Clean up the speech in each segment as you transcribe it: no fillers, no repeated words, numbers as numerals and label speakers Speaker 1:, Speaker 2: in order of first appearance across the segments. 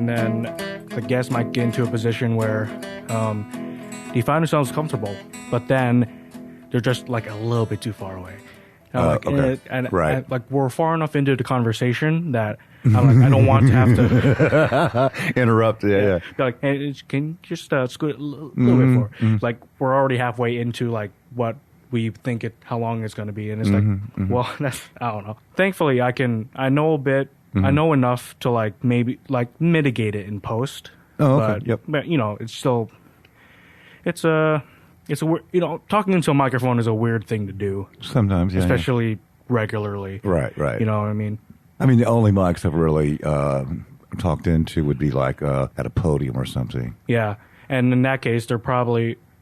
Speaker 1: and then the guest might get into a position where they find themselves comfortable, but then they're just like a little bit too far away.
Speaker 2: Okay.
Speaker 1: And like we're far enough into the conversation that I'm like, I don't want to have to
Speaker 2: interrupt. Yeah.
Speaker 1: Be like, hey, can you just scoot a little bit forward? Like we're already halfway into like what we think how long it's going to be, and it's well, that's, I don't know. Thankfully, I know a bit. I know enough to like maybe like mitigate it in post.
Speaker 2: Oh, okay.
Speaker 1: But you know, it's still it's a talking into a microphone is a weird thing to do.
Speaker 2: Sometimes, yeah.
Speaker 1: Especially regularly.
Speaker 2: Right.
Speaker 1: You know what I mean?
Speaker 2: I mean, the only mics I've really talked into would be like at a podium or something.
Speaker 1: Yeah. And in that case,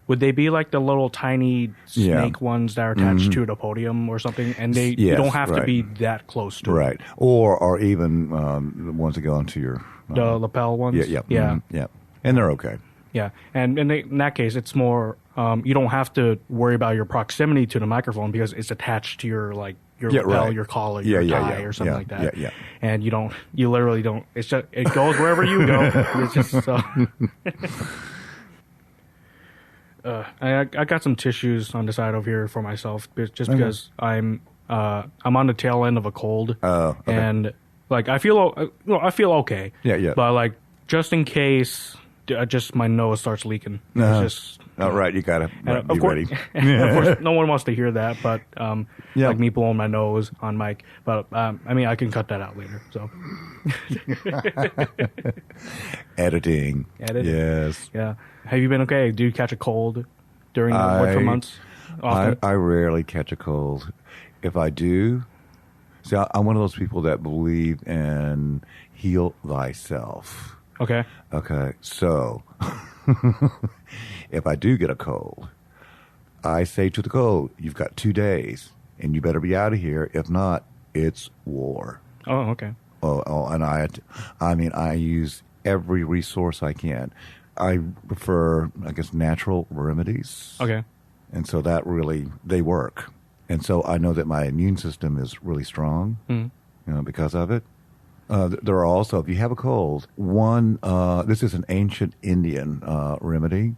Speaker 1: would they be like the little tiny snake ones that are attached to the podium or something? And you don't have to be that close to it.
Speaker 2: Right. Or even the ones that go into your...
Speaker 1: the lapel ones?
Speaker 2: Yeah. And they're okay.
Speaker 1: Yeah. And in that case, it's more... you don't have to worry about your proximity to the microphone because it's attached to your lapel, your collar, your tie, or something like that.
Speaker 2: Yeah.
Speaker 1: And you literally don't. It's just it goes wherever you go. It's just so. I got some tissues on the side over here for myself, just because I'm on the tail end of a cold.
Speaker 2: Oh, okay.
Speaker 1: And like I feel okay.
Speaker 2: Yeah.
Speaker 1: But like just in case. Just my nose starts leaking. It's just
Speaker 2: right. You gotta be ready.
Speaker 1: Of course, no one wants to hear that, but like me blowing my nose on mic. But I mean, I can cut that out later. So
Speaker 2: editing. Yes.
Speaker 1: Yeah. Have you been okay? Do you catch a cold during the winter months? Often?
Speaker 2: I rarely catch a cold. If I do, see, I'm one of those people that believe in heal thyself.
Speaker 1: Okay.
Speaker 2: So, if I do get a cold, I say to the cold, you've got 2 days, and you better be out of here. If not, it's war.
Speaker 1: Oh, okay.
Speaker 2: And I use every resource I can. I prefer, I guess, natural remedies.
Speaker 1: Okay.
Speaker 2: And so that really, they work. And so I know that my immune system is really strong, because of it. There are also, if you have a cold, this is an ancient Indian remedy.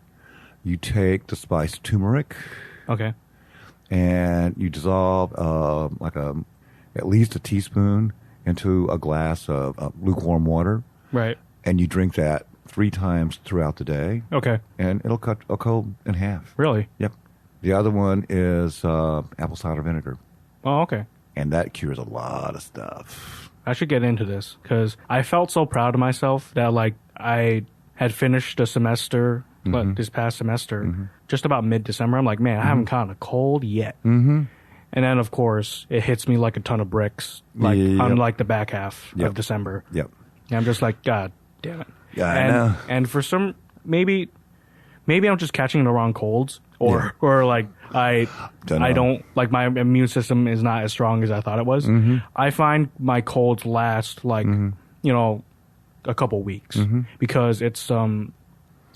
Speaker 2: You take the spice turmeric.
Speaker 1: Okay.
Speaker 2: And you dissolve at least a teaspoon into a glass of lukewarm water.
Speaker 1: Right.
Speaker 2: And you drink that 3 times throughout the day.
Speaker 1: Okay.
Speaker 2: And it'll cut a cold in half.
Speaker 1: Really?
Speaker 2: Yep. The other one is apple cider vinegar.
Speaker 1: Oh, okay.
Speaker 2: And that cures a lot of stuff.
Speaker 1: I should get into this because I felt so proud of myself that like I had finished a semester, this past semester, just about mid-December. I'm like, man, I haven't caught a cold yet. Mm-hmm. And then, of course, it hits me like a ton of bricks, on like the back half of December.
Speaker 2: Yep.
Speaker 1: And I'm just like, God damn it.
Speaker 2: Yeah, I know.
Speaker 1: And for some, maybe I'm just catching the wrong colds, or like I don't like my immune system is not as strong as I thought it was. Mm-hmm. I find my colds last like a couple weeks because it's
Speaker 2: oh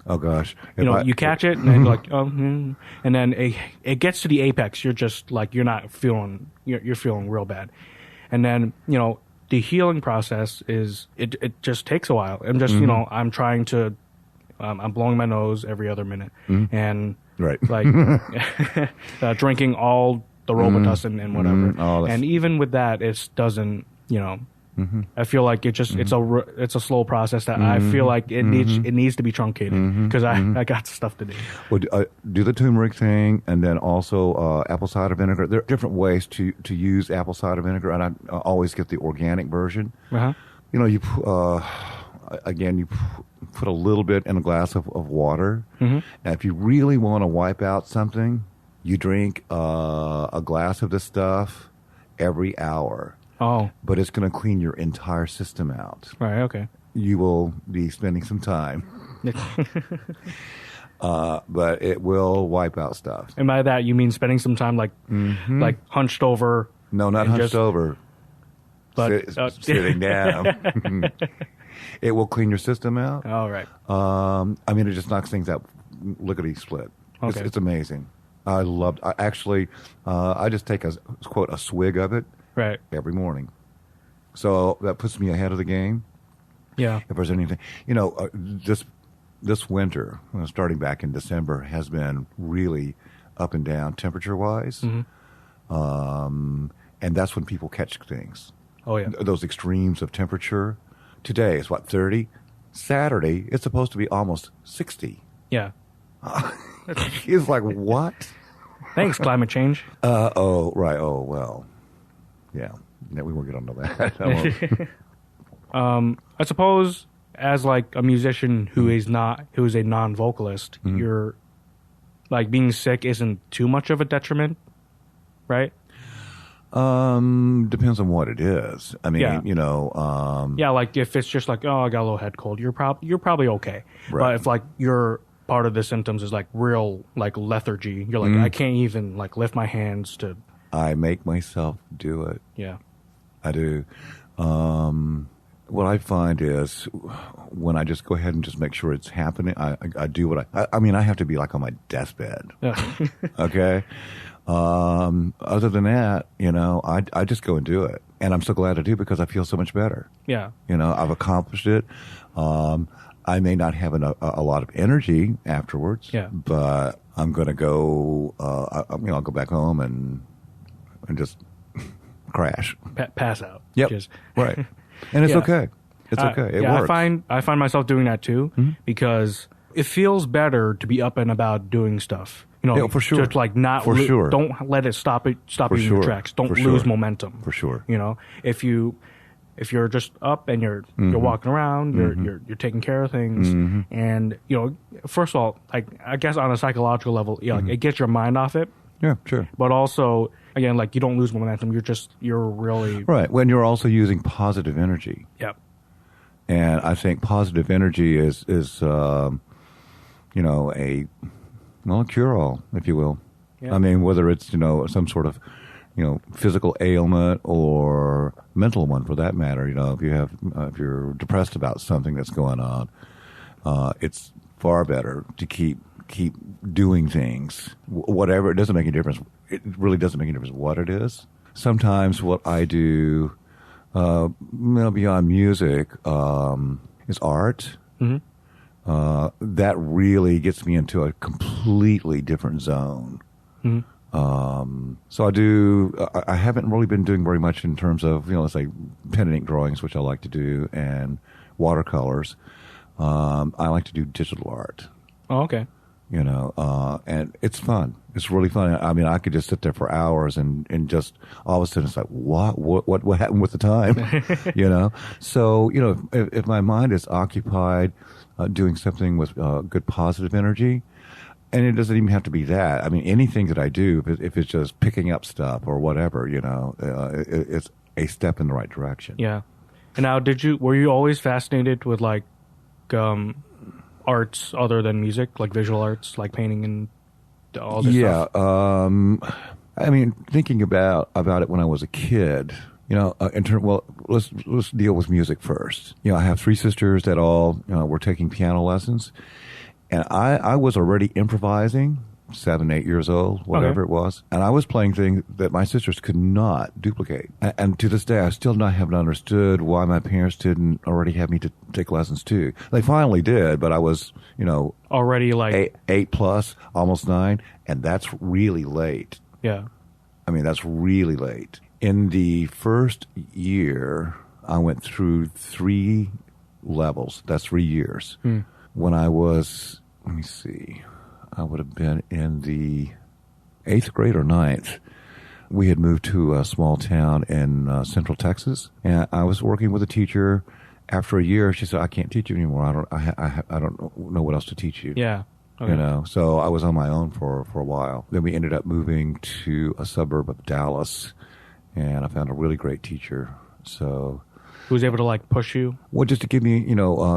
Speaker 2: gosh,
Speaker 1: you catch it and then like and then it gets to the apex. You're just like you're feeling real bad, and then the healing process is it just takes a while. I'm just I'm trying to. I'm blowing my nose every other minute, and like drinking all the Robitussin and whatever. And even with that, it doesn't. I feel like it's a slow process that I feel like it needs to be truncated because I got stuff to do.
Speaker 2: Well, do the turmeric thing, and then also apple cider vinegar. There are different ways to use apple cider vinegar, and I always get the organic version.
Speaker 1: Uh-huh.
Speaker 2: You put a little bit in a glass of water. Mm-hmm. And if you really want to wipe out something, you drink a glass of this stuff every hour.
Speaker 1: Oh.
Speaker 2: But it's going to clean your entire system out.
Speaker 1: Right, okay.
Speaker 2: You will be spending some time. But it will wipe out stuff.
Speaker 1: And by that, you mean spending some time like hunched over?
Speaker 2: No, not hunched over.
Speaker 1: But
Speaker 2: sitting down. It will clean your system out.
Speaker 1: All right.
Speaker 2: It just knocks things out lickety split.
Speaker 1: Okay.
Speaker 2: It's amazing. I just take a swig of it
Speaker 1: every
Speaker 2: morning. So that puts me ahead of the game.
Speaker 1: Yeah.
Speaker 2: If there's anything, this winter, starting back in December, has been really up and down temperature-wise. And that's when people catch things.
Speaker 1: Oh, yeah.
Speaker 2: Those extremes of temperature. Today is, 30? Saturday, it's supposed to be almost 60.
Speaker 1: Yeah.
Speaker 2: It's like, what?
Speaker 1: Thanks, climate change.
Speaker 2: Oh, right. Oh, well. Yeah. No, we won't get onto that.
Speaker 1: I suppose as like a musician who is a non-vocalist, you're like being sick isn't too much of a detriment, right?
Speaker 2: Depends on what it is. I mean,
Speaker 1: yeah, like if it's just like, oh, I got a little head cold, you're probably okay.
Speaker 2: Right.
Speaker 1: But if like your part of the symptoms is like real like lethargy, you're like, I can't even like lift my hands to.
Speaker 2: I make myself do it.
Speaker 1: Yeah,
Speaker 2: I do. What I find is when I just go ahead and just make sure it's happening, I do what I mean, I have to be like on my deathbed.
Speaker 1: yeah.
Speaker 2: Okay. Other than that, I just go and do it. And I'm so glad I do because I feel so much better.
Speaker 1: Yeah.
Speaker 2: I've accomplished it. I may not have a lot of energy afterwards.
Speaker 1: Yeah.
Speaker 2: But I'm going to go, I'll go back home and just crash.
Speaker 1: Pass out.
Speaker 2: Yep. Right. And it's okay. It's okay. It works.
Speaker 1: I find myself doing that too because it feels better to be up and about doing stuff.
Speaker 2: Yeah, for sure.
Speaker 1: Just like not.
Speaker 2: For sure.
Speaker 1: Don't let it stop you in your tracks. Don't
Speaker 2: For
Speaker 1: lose
Speaker 2: sure.
Speaker 1: momentum.
Speaker 2: For sure.
Speaker 1: If you're just up and you're walking around, you're taking care of things, and first of all, like I guess on a psychological level, like it gets your mind off it.
Speaker 2: Yeah, sure.
Speaker 1: But also, again, like you don't lose momentum. You're really
Speaker 2: right when you're also using positive energy.
Speaker 1: Yep.
Speaker 2: And I think positive energy is a cure-all, if you will.
Speaker 1: Yeah.
Speaker 2: I mean, whether it's some sort of physical ailment or mental one for that matter. If you're depressed about something that's going on, it's far better to keep doing things. Whatever, it doesn't make any difference. It really doesn't make any difference what it is. Sometimes what I do, beyond music, is art. That really gets me into a completely different zone. So I haven't really been doing very much in terms of, let's say pen and ink drawings, which I like to do, and watercolors. I like to do digital art.
Speaker 1: Oh, okay.
Speaker 2: And it's fun. It's really fun. I mean, I could just sit there for hours and just all of a sudden it's like, what happened with the time? So, if my mind is occupied doing something with good positive energy, and it doesn't even have to be that. I mean, anything that I do, if it's just picking up stuff or whatever, it's a step in the right direction.
Speaker 1: Yeah. And now, were you always fascinated with like arts other than music, like visual arts, like painting and all this stuff?
Speaker 2: Yeah. I mean, thinking about it when I was a kid, let's deal with music first. I have 3 sisters that all were taking piano lessons, and I was already improvising, 7, 8 years old, whatever it was, and I was playing things that my sisters could not duplicate. And to this day, I still haven't understood why my parents didn't already have me to take lessons too. They finally did, but I was,
Speaker 1: already like
Speaker 2: 8 plus, almost 9, and that's really late.
Speaker 1: Yeah.
Speaker 2: I mean, that's really late. In the first year, I went through 3 levels. That's 3 years. When I was, let me see, I would have been in the 8th grade or 9th. We had moved to a small town in central Texas, and I was working with a teacher. After a year, she said, "I can't teach you anymore. I don't know what else to teach you."
Speaker 1: Yeah. Okay.
Speaker 2: So I was on my own for a while. Then we ended up moving to a suburb of Dallas, and I found a really great teacher. So,
Speaker 1: who was able to like push you?
Speaker 2: Well, just to give me,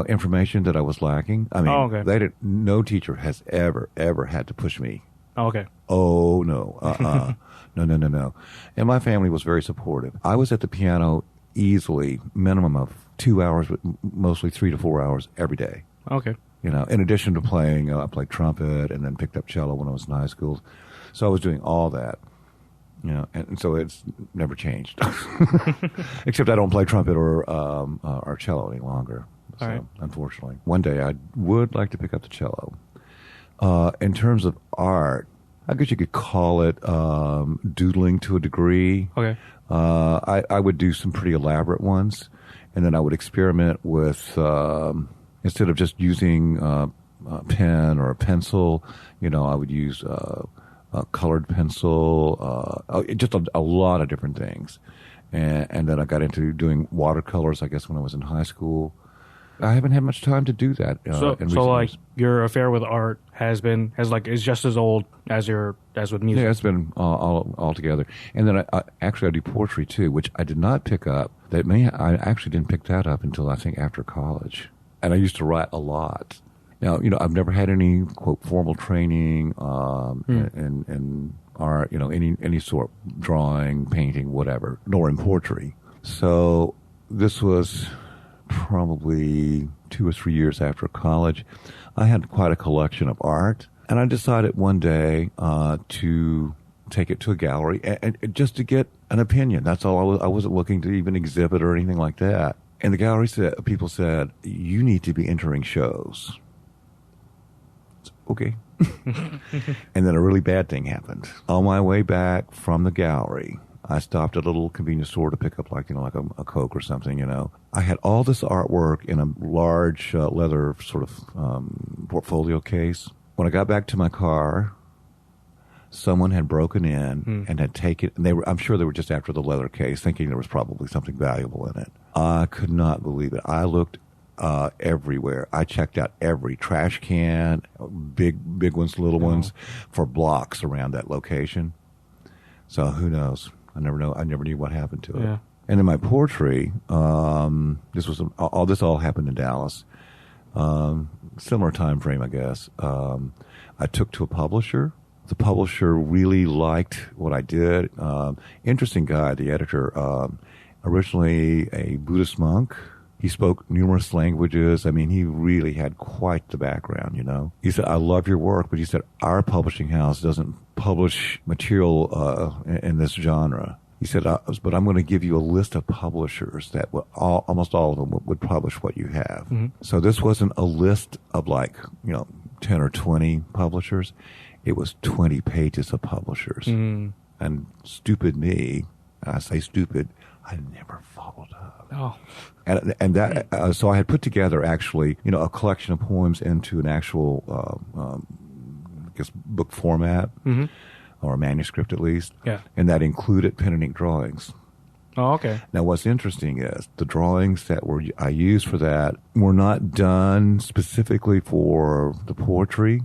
Speaker 2: information that I was lacking. I mean, no teacher has ever had to push me.
Speaker 1: Oh, okay.
Speaker 2: Oh no, no. And my family was very supportive. I was at the piano easily, minimum of 2 hours, but mostly 3 to 4 hours every day.
Speaker 1: Okay.
Speaker 2: In addition to playing, I played trumpet and then picked up cello when I was in high school. So I was doing all that. And so it's never changed, except I don't play trumpet or cello any longer. So,
Speaker 1: right.
Speaker 2: unfortunately, one day I would like to pick up the cello. In terms of art, I guess you could call it doodling to a degree.
Speaker 1: Okay.
Speaker 2: I would do some pretty elaborate ones, and then I would experiment with instead of just using a pen or a pencil, I would use a colored pencil, just a lot of different things. And then I got into doing watercolors, I guess, when I was in high school. I haven't had much time to do that.
Speaker 1: So like years. Your affair with art is just as old as with music.
Speaker 2: Yeah, it's been all together. And then I do poetry too, which I did not pick up. I actually didn't pick that up until I think after college. And I used to write a lot. Now, I've never had any quote formal training in art, any sort, drawing, painting, whatever, nor in poetry. So this was probably 2 or 3 years after college. I had quite a collection of art, and I decided one day to take it to a gallery and just to get an opinion. That's all. I wasn't looking to even exhibit or anything like that. And the gallery people said, "You need to be entering shows." Okay. And then a really bad thing happened. On my way back from the gallery, I stopped at a little convenience store to pick up like a Coke or something, I had all this artwork in a large leather sort of portfolio case. When I got back to my car, someone had broken in and had taken, and I'm sure they were just after the leather case, thinking there was probably something valuable in it. I could not believe it. I looked everywhere. I checked out every trash can, big ones, little ones, for blocks around that location. So who knows? I never knew what happened to it.
Speaker 1: Yeah.
Speaker 2: And in my poetry, this all happened in Dallas. Similar time frame, I guess. I took to a publisher. The publisher really liked what I did. Interesting guy, the editor. Originally a Buddhist monk. He spoke numerous languages. I mean, he really had quite the background, He said, "I love your work," but he said, "Our publishing house doesn't publish material in this genre." He said, "But I'm going to give you a list of publishers that almost all of them would publish what you have." Mm-hmm. So this wasn't a list of 10 or 20 publishers. It was 20 pages of publishers. Mm. And stupid me, I say stupid, I never followed up.
Speaker 1: Oh.
Speaker 2: And that so I had put together actually, a collection of poems into an actual, I guess, book format, or a manuscript at least.
Speaker 1: Yeah.
Speaker 2: And that included pen and ink drawings.
Speaker 1: Oh, okay.
Speaker 2: Now, what's interesting is the drawings that I used for that were not done specifically for the poetry.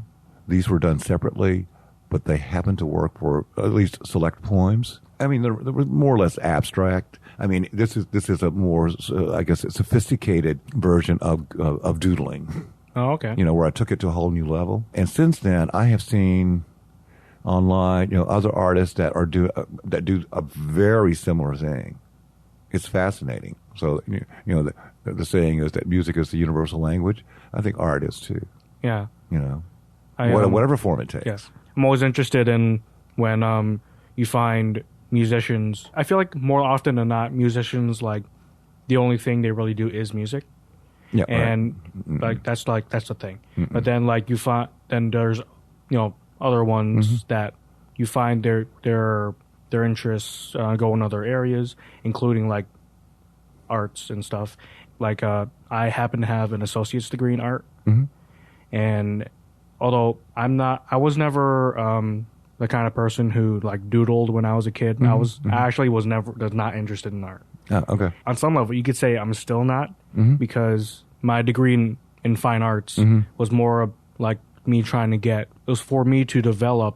Speaker 2: These were done separately, but they happened to work for at least select poems. I mean, they were more or less abstract. I mean, this is a more, I guess, a sophisticated version of doodling.
Speaker 1: Oh, okay.
Speaker 2: Where I took it to a whole new level. And since then, I have seen online, other artists that do a very similar thing. It's fascinating. So, the saying is that music is the universal language. I think art is too.
Speaker 1: Yeah.
Speaker 2: Whatever form it takes.
Speaker 1: Yes. I'm always interested in when you find musicians. I feel like more often than not, musicians, the only thing they really do is music.
Speaker 2: Yeah.
Speaker 1: And
Speaker 2: right.
Speaker 1: that's the thing. Mm-mm. But then you find, then there's, other ones that you find their interests go in other areas, including arts and stuff. I happen to have an associate's degree in art. Mm-hmm. And although I was never the kind of person who doodled when I was a kid. I actually was not interested in art.
Speaker 2: Oh, okay.
Speaker 1: On some level, you could say I'm still not, because my degree in fine arts was more me trying to it was for me to develop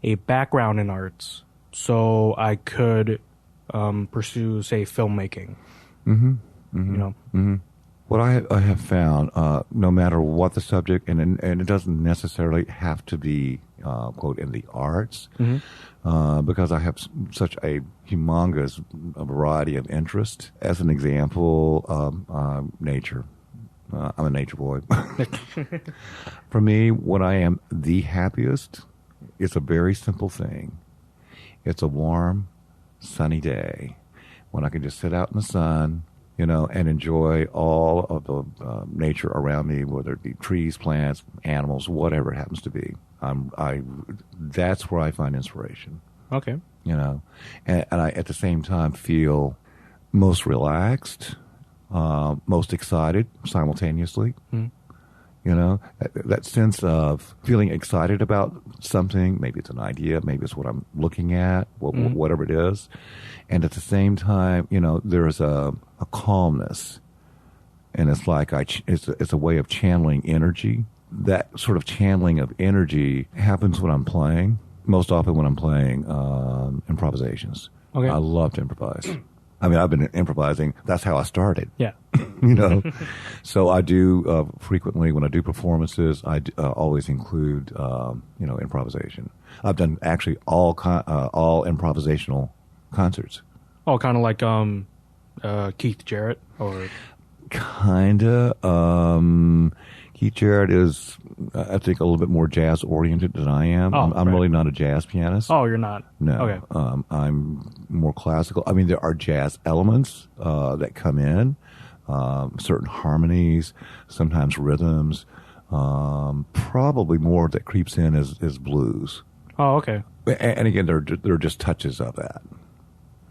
Speaker 1: a background in arts so I could pursue, say, filmmaking.
Speaker 2: What I have found, no matter what the subject, and it doesn't necessarily have to be, quote, in the arts, because I have such a humongous variety of interest. As an example, nature. I'm a nature boy. For me, when I am the happiest, it's a very simple thing. It's a warm, sunny day when I can just sit out in the sun and enjoy all of the nature around me, whether it be trees, plants, animals, whatever it happens to be. That's where I find inspiration.
Speaker 1: Okay.
Speaker 2: And I at the same time feel most relaxed, most excited simultaneously.
Speaker 1: Mm.
Speaker 2: That sense of feeling excited about something. Maybe it's an idea, maybe it's what I'm looking at, whatever it is. And at the same time, there's a calmness, and it's like it's a way of channeling energy. That sort of channeling of energy happens when I'm playing. Most often when I'm playing improvisations. Okay. I love to improvise. I mean, I've been improvising. That's how I started.
Speaker 1: Yeah.
Speaker 2: So I do frequently when I do performances. I always include improvisation. I've done actually all improvisational concerts.
Speaker 1: Oh, kind of like Keith Jarrett, or
Speaker 2: kinda. Keith Jarrett is, I think, a little bit more jazz oriented than I am. I'm really not a jazz pianist.
Speaker 1: Oh, you're not?
Speaker 2: No.
Speaker 1: Okay.
Speaker 2: I'm more classical. I mean, there are jazz elements that come in, certain harmonies, sometimes rhythms. Probably more that creeps in is blues.
Speaker 1: Oh, okay.
Speaker 2: And again, there are just touches of that.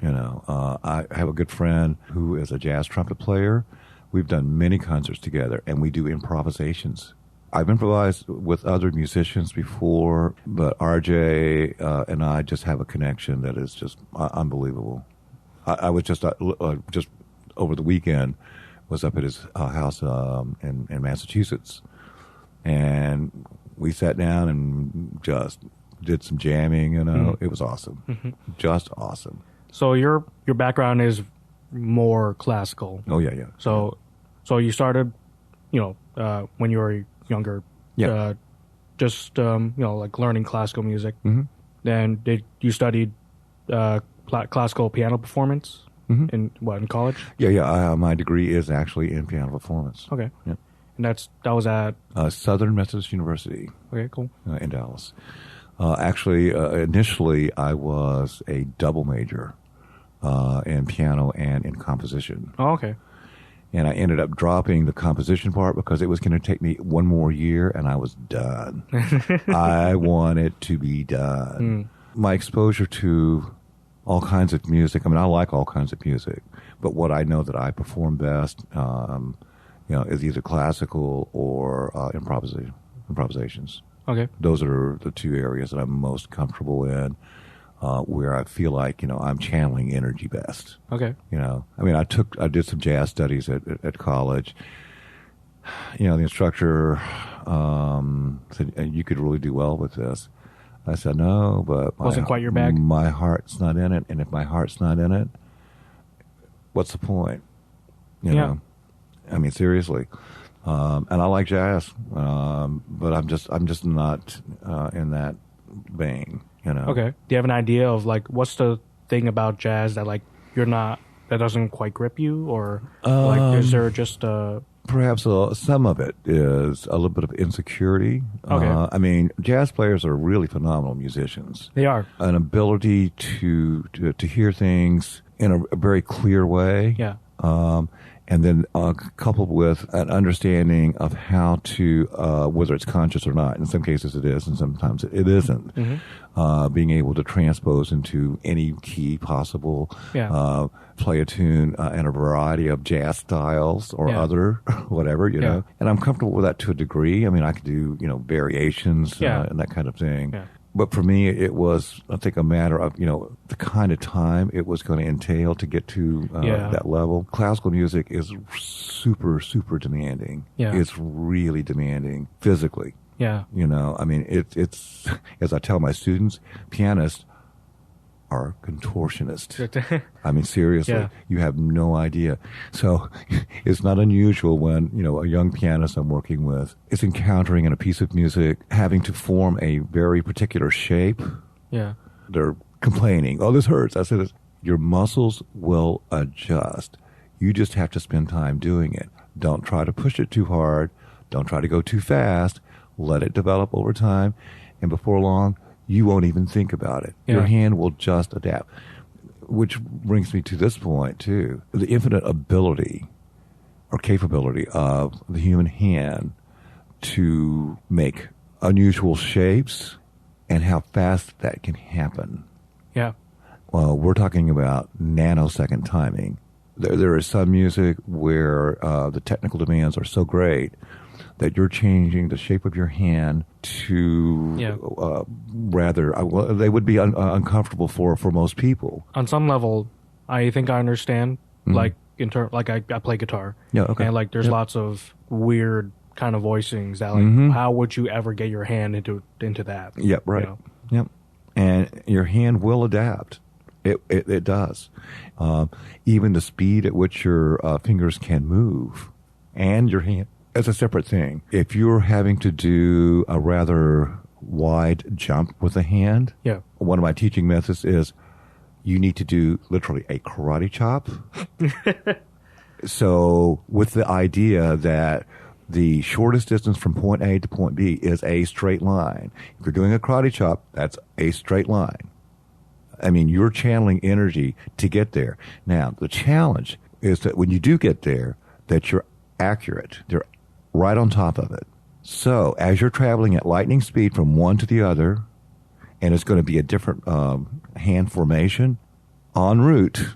Speaker 2: I have a good friend who is a jazz trumpet player. We've done many concerts together, and we do improvisations. I've improvised with other musicians before, but RJ and I just have a connection that is just unbelievable. I was just over the weekend, was up at his house in Massachusetts, and we sat down and just did some jamming. It was awesome, just awesome.
Speaker 1: So your background is more classical.
Speaker 2: Oh yeah.
Speaker 1: So you started, when you were younger, just like learning classical music.
Speaker 2: Mm-hmm.
Speaker 1: Then you studied classical piano performance in college?
Speaker 2: Yeah. My degree is actually in piano performance.
Speaker 1: Okay.
Speaker 2: Yep.
Speaker 1: And that was at
Speaker 2: Southern Methodist University.
Speaker 1: Okay, cool.
Speaker 2: In Dallas. Actually, initially I was a double major in piano and in composition.
Speaker 1: Oh, okay.
Speaker 2: And I ended up dropping the composition part because it was going to take me one more year, and I was done. I wanted to be done. My exposure to all kinds of music, I mean, I like all kinds of music, but what I know that I perform best, is either classical or improvisations.
Speaker 1: Okay.
Speaker 2: Those are the two areas that I'm most comfortable in. Where I feel like, I'm channeling energy best.
Speaker 1: Okay.
Speaker 2: I mean, I did some jazz studies at college. The instructor said, you could really do well with this. I said, no, but
Speaker 1: wasn't quite your bag.
Speaker 2: My heart's not in it. And if my heart's not in it, what's the point? You know? I mean, seriously. And I like jazz, but I'm just not in that vein.
Speaker 1: Okay. Do you have an idea of like what's the thing about jazz that like that doesn't quite grip you, or like is there just
Speaker 2: perhaps some of it is a little bit of insecurity.
Speaker 1: Okay.
Speaker 2: I mean, jazz players are really phenomenal musicians.
Speaker 1: They are.
Speaker 2: An ability to hear things in a very clear way.
Speaker 1: Yeah.
Speaker 2: And then coupled with an understanding of how to, whether it's conscious or not. In some cases it is, and sometimes it isn't. Mm-hmm. Being able to transpose into any key possible, play a tune in a variety of jazz styles or other, whatever, you know. And I'm comfortable with that to a degree. I mean, I could do, variations and that kind of thing. Yeah. But for me, it was, I think, a matter of, the kind of time it was going to entail to get to that level. Classical music is super, super demanding. Yeah. It's really demanding physically.
Speaker 1: Yeah.
Speaker 2: I mean, it's as I tell my students, pianists are contortionists. I mean, seriously, you have no idea. So it's not unusual when, a young pianist I'm working with is encountering in a piece of music, having to form a very particular shape.
Speaker 1: Yeah.
Speaker 2: They're complaining, oh, this hurts. I said, your muscles will adjust. You just have to spend time doing it. Don't try to push it too hard. Don't try to go too fast. Let it develop over time. And before long, you won't even think about it. Yeah. Your hand will just adapt. which brings me to this point, too. The infinite ability or capability of the human hand to make unusual shapes and how fast that can happen.
Speaker 1: Yeah.
Speaker 2: Well, we're talking about nanosecond timing. There is some music where the technical demands are so great that you're changing the shape of your hand to rather, they would be uncomfortable for most people.
Speaker 1: On some level, I think I understand. Like I play guitar.
Speaker 2: Yeah, okay.
Speaker 1: And like there's lots of weird kind of voicings that like how would you ever get your hand into that?
Speaker 2: Yep, right.
Speaker 1: You know?
Speaker 2: Yep. And your hand will adapt. It does. Even the speed at which your fingers can move and your hand as a separate thing. If you're having to do a rather wide jump with a hand, one of my teaching methods is you need to do literally a karate chop. So with the idea that the shortest distance from point A to point B is a straight line. If you're doing a karate chop, that's a straight line. I mean, you're channeling energy to get there. Now, the challenge is that when you do get there, that you're accurate. You're right on top of it. So as you're traveling at lightning speed from one to the other, and it's going to be a different hand formation, en route,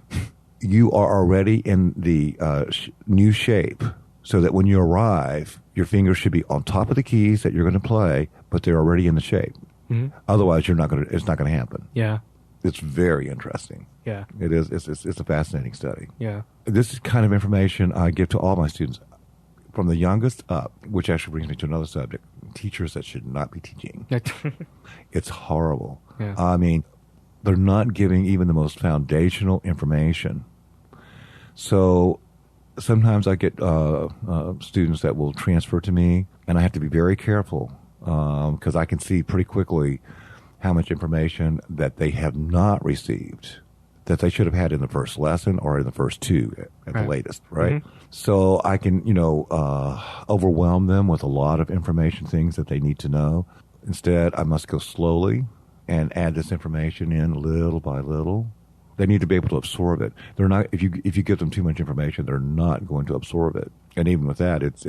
Speaker 2: you are already in the new shape, so that when you arrive, your fingers should be on top of the keys that you're going to play, but they're already in the shape. Otherwise, it's not going to happen.
Speaker 1: Yeah.
Speaker 2: It's very interesting.
Speaker 1: Yeah.
Speaker 2: It is. It's a fascinating study.
Speaker 1: Yeah.
Speaker 2: This is kind of information I give to all my students, from the youngest up, which actually brings me to another subject: teachers that should not be teaching. It's horrible.
Speaker 1: Yeah.
Speaker 2: I mean, they're not giving even the most foundational information. So sometimes I get students that will transfer to me, and I have to be very careful because I can see pretty quickly how much information that they have not received that they should have had in the first lesson or in the first two at the latest, right? So I can, overwhelm them with a lot of information, things that they need to know. Instead, I must go slowly and add this information in little by little. They need to be able to absorb it. They're not. If you give them too much information, they're not going to absorb it. And even with that, it's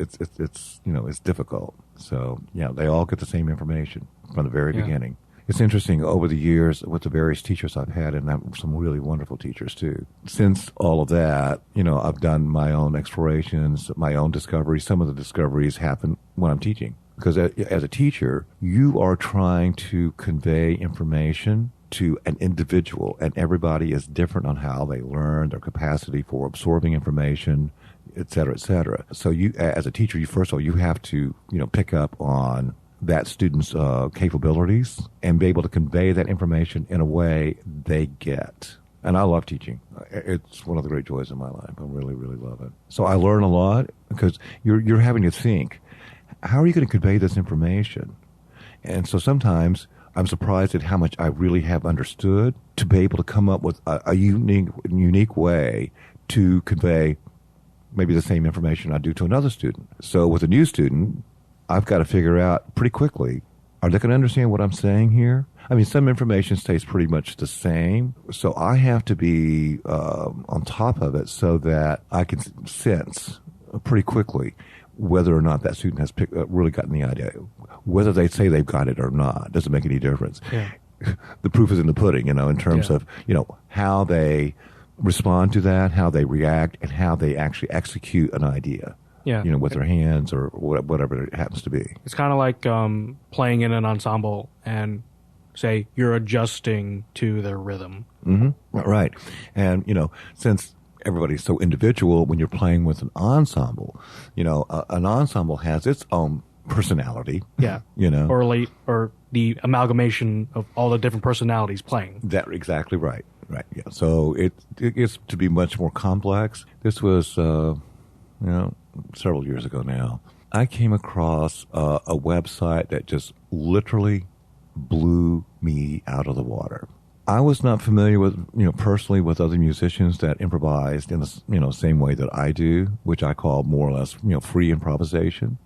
Speaker 2: difficult. So they all get the same information from the very beginning. It's interesting over the years with the various teachers I've had, and I have some really wonderful teachers too. Since all of that, I've done my own explorations, my own discoveries. Some of the discoveries happen when I'm teaching. Because as a teacher, you are trying to convey information to an individual, and everybody is different on how they learn, their capacity for absorbing information, et cetera, et cetera. So you, as a teacher, first of all, you have to, pick up on that student's capabilities and be able to convey that information in a way they get. And I love teaching. It's one of the great joys of my life. I really, really love it. So I learn a lot because you're having to think, how are you going to convey this information? And so sometimes I'm surprised at how much I really have understood to be able to come up with a unique way to convey maybe the same information I do to another student. So with a new student, I've got to figure out pretty quickly, are they going to understand what I'm saying here? I mean, some information stays pretty much the same, so I have to be on top of it so that I can sense pretty quickly whether or not that student has really gotten the idea. Whether they say they've got it or not doesn't make any difference. Yeah. The proof is in the pudding, in terms of, how they respond to that, how they react, and how they actually execute an idea. Yeah. With their hands or whatever it happens to be.
Speaker 1: It's kind of like playing in an ensemble and say you're adjusting to their rhythm.
Speaker 2: Mm-hmm. Right. And, since everybody's so individual, when you're playing with an ensemble, an ensemble has its own personality.
Speaker 1: Yeah. Or the amalgamation of all the different personalities playing.
Speaker 2: That's exactly right. Right. Yeah. So it gets to be much more complex. This was, several years ago now. I came across a website that just literally blew me out of the water. I was not familiar with, personally with other musicians that improvised in the, same way that I do, which I call more or less, free improvisation.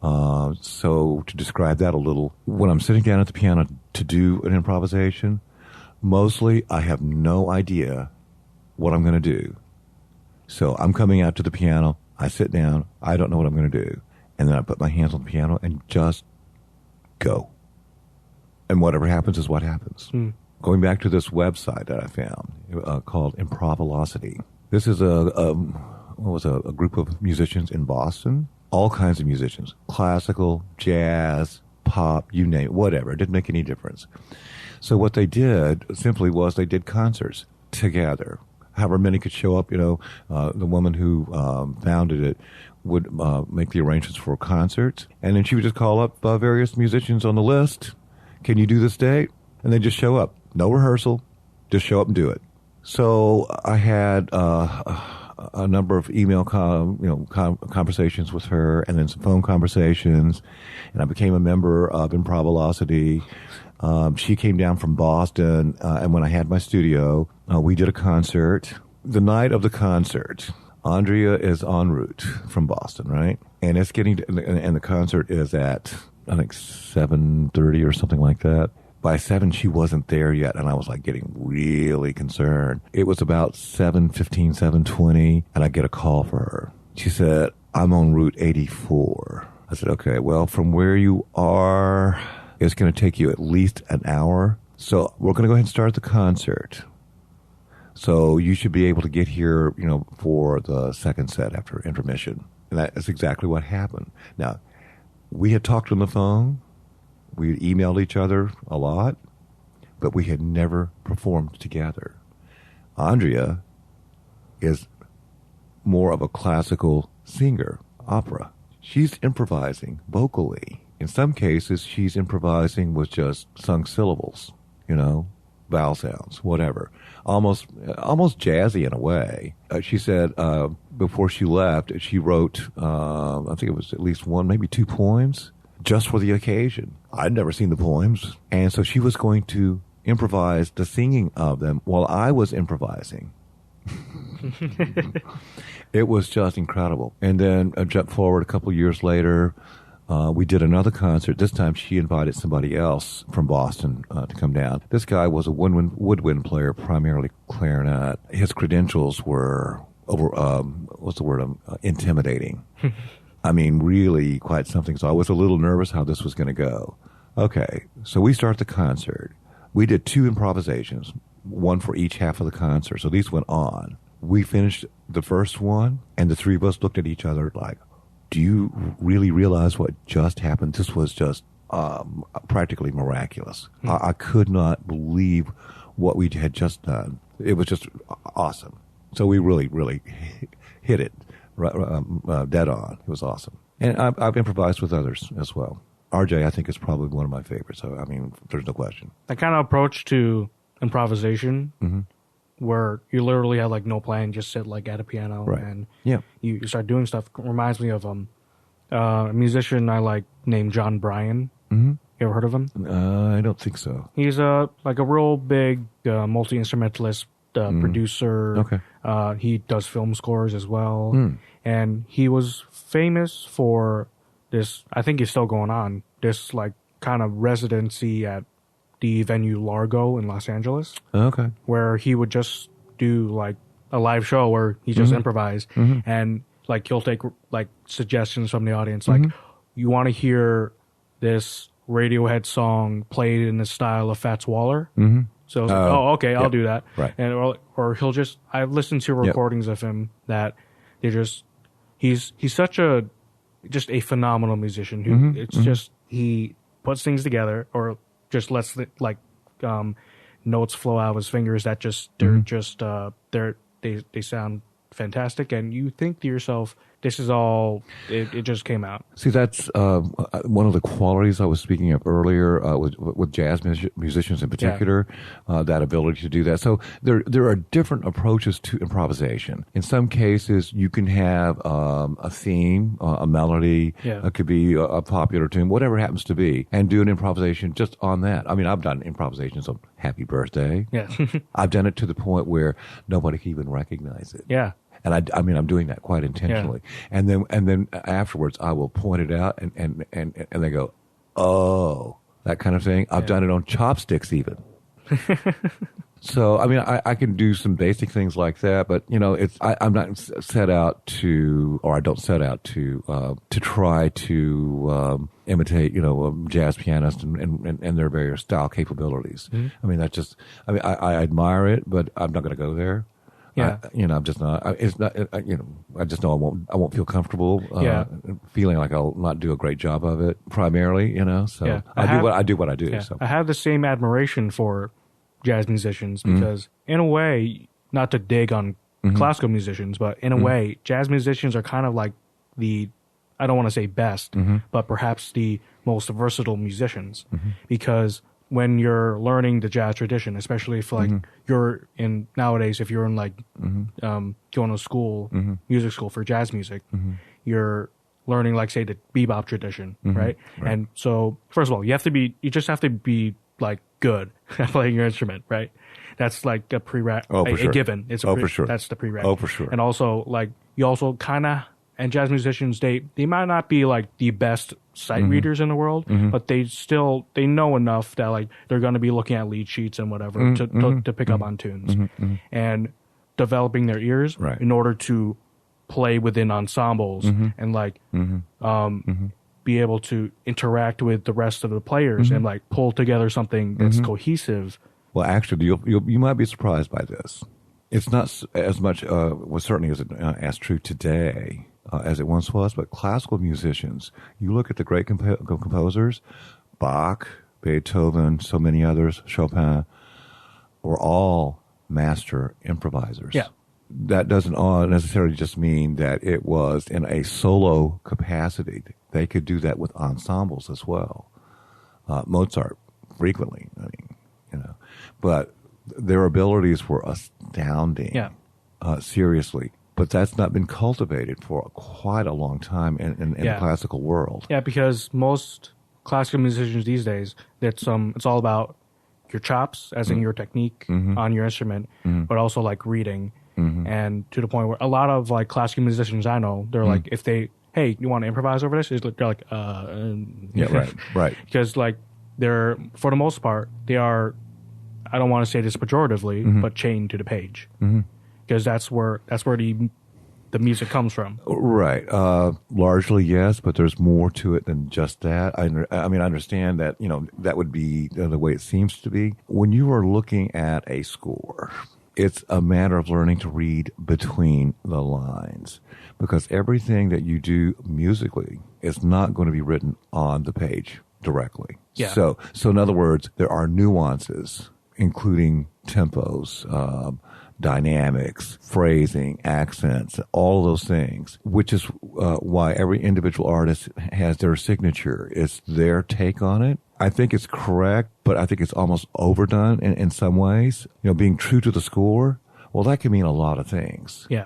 Speaker 2: So to describe that a little, when I'm sitting down at the piano to do an improvisation, Mostly, I have no idea what I'm going to do. So I'm coming out to the piano. I sit down. I don't know what I'm going to do. And then I put my hands on the piano and just go. And whatever happens is what happens. Going back to this website that I found called Improvelocity. This is a group of musicians in Boston. All kinds of musicians. Classical, jazz, pop, you name it, whatever. It didn't make any difference. So what they did simply was they did concerts together. However many could show up, the woman who founded it would make the arrangements for concerts. And then she would just call up various musicians on the list. Can you do this date? And they just show up. No rehearsal. Just show up and do it. So I had a number of email conversations with her, and then some phone conversations. And I became a member of Improvelocity. She came down from Boston, and when I had my studio, we did a concert. The night of the concert, Andrea is en route from Boston, right? And it's and the concert is at, I think, 7:30 or something like that. By 7, she wasn't there yet, and I was like getting really concerned. It was about 7:15, 7:20, and I get a call for her. She said, I'm on Route 84. I said, okay, well, from where you are, it's going to take you at least an hour. So we're going to go ahead and start the concert. So you should be able to get here, for the second set after intermission. And that is exactly what happened. Now, we had talked on the phone. We had emailed each other a lot, but we had never performed together. Andrea is more of a classical singer, opera. She's improvising vocally. In some cases, she's improvising with just sung syllables, vowel sounds, whatever. Almost jazzy in a way. She said before she left, she wrote, I think it was at least one, maybe 2 poems just for the occasion. I'd never seen the poems. And so she was going to improvise the singing of them while I was improvising. It was just incredible. And then jump forward a couple of years later, we did another concert. This time she invited somebody else from Boston to come down. This guy was a woodwind player, primarily clarinet. His credentials were intimidating. I mean, really quite something. So I was a little nervous how this was going to go. Okay, so we start the concert. We did 2 improvisations, one for each half of the concert. So these went on. We finished the first one, and the 3 of us looked at each other like, do you really realize what just happened? This was just practically miraculous. I could not believe what we had just done. It was just awesome. So we really, really hit it dead on. It was awesome. And I've improvised with others as well. RJ, I think, is probably one of my favorites. So, I mean, there's no question.
Speaker 1: That kind of approach to improvisation, where you literally have like no plan, just sit like at a piano and you start doing stuff, reminds me of a musician I like named John Bryan. You ever heard of him?
Speaker 2: I don't think so.
Speaker 1: He's a real big multi-instrumentalist producer.
Speaker 2: Okay.
Speaker 1: He does film scores as well. And he was famous for this, I think it's still going on, this like kind of residency at the venue Largo in Los Angeles.
Speaker 2: Okay.
Speaker 1: Where he would just do like a live show where he just improvised and like he'll take like suggestions from the audience, like you want to hear this Radiohead song played in the style of Fats Waller. So it's like, okay, I'll do that.
Speaker 2: Right.
Speaker 1: And or he'll just, I've listened to recordings of him that they just, he's such a phenomenal musician who it's just, he puts things together or just lets notes flow out of his fingers that just, they sound fantastic. And you think to yourself, this is all, it just came out.
Speaker 2: See, that's one of the qualities I was speaking of earlier with jazz musicians in particular, that ability to do that. So there are different approaches to improvisation. In some cases, you can have a theme, a melody, it could be a popular tune, whatever it happens to be, and do an improvisation just on that. I mean, I've done improvisations of Happy Birthday.
Speaker 1: Yeah.
Speaker 2: I've done it to the point where nobody can even recognize it.
Speaker 1: Yeah.
Speaker 2: And I mean, I'm doing that quite intentionally. Yeah. And then afterwards, I will point it out, and they go, "Oh," that kind of thing. I've done it on chopsticks, even. So, I mean, I can do some basic things like that, but I'm not set out to, or I don't set out to try to imitate, jazz pianists and their various style capabilities.
Speaker 1: Mm-hmm.
Speaker 2: I mean, I admire it, but I'm not going to go there.
Speaker 1: Yeah.
Speaker 2: I'm just not. It's not. I just know I won't feel comfortable. Feeling like I'll not do a great job of it. Primarily, So I do what I do.
Speaker 1: Yeah.
Speaker 2: So
Speaker 1: I have the same admiration for jazz musicians because, in a way, not to dig on classical musicians, but in a way, jazz musicians are kind of like I don't want to say best, but perhaps the most versatile musicians, because when you're learning the jazz tradition, especially if you're in nowadays, if you're in going to school, music school for jazz music, you're learning say the bebop tradition, right? And so first of all, you just have to be good at playing your instrument, right? That's like a a given. It's for sure. That's the prereq.
Speaker 2: Oh, for sure.
Speaker 1: And also you also kind of, and jazz musicians, they might not be the best sight readers in the world, but they know enough that they're going to be looking at lead sheets and whatever to pick up on tunes and developing their ears in order to play within ensembles and be able to interact with the rest of the players and pull together something that's cohesive.
Speaker 2: Well, actually, you might be surprised by this. It's not as much, certainly isn't as true today as it once was, but classical musicians, you look at the great composers, Bach, Beethoven, so many others, Chopin, were all master improvisers.
Speaker 1: Yeah.
Speaker 2: That doesn't necessarily just mean that it was in a solo capacity. They could do that with ensembles as well. Mozart, frequently, but their abilities were astounding.
Speaker 1: Yeah.
Speaker 2: Seriously. But that's not been cultivated for quite a long time in the classical world.
Speaker 1: Yeah, because most classical musicians these days, it's all about your chops, as in your technique on your instrument, but also reading. And to the point where a lot of classical musicians I know, they're if hey, you want to improvise over this? They're
Speaker 2: yeah, right.
Speaker 1: Because they're, for the most part, they are, I don't want to say this pejoratively, but chained to the page. Because that's where the music comes from.
Speaker 2: Right. Largely, yes, but there's more to it than just that. I understand that, that would be the way it seems to be. When you are looking at a score, it's a matter of learning to read between the lines, because everything that you do musically is not going to be written on the page directly.
Speaker 1: Yeah.
Speaker 2: So in other words, there are nuances, including tempos, dynamics, phrasing, accents, all of those things, which is why every individual artist has their signature. It's their take on it. I think it's correct, but I think it's almost overdone in some ways. Being true to the score, well, that can mean a lot of things.
Speaker 1: Yeah.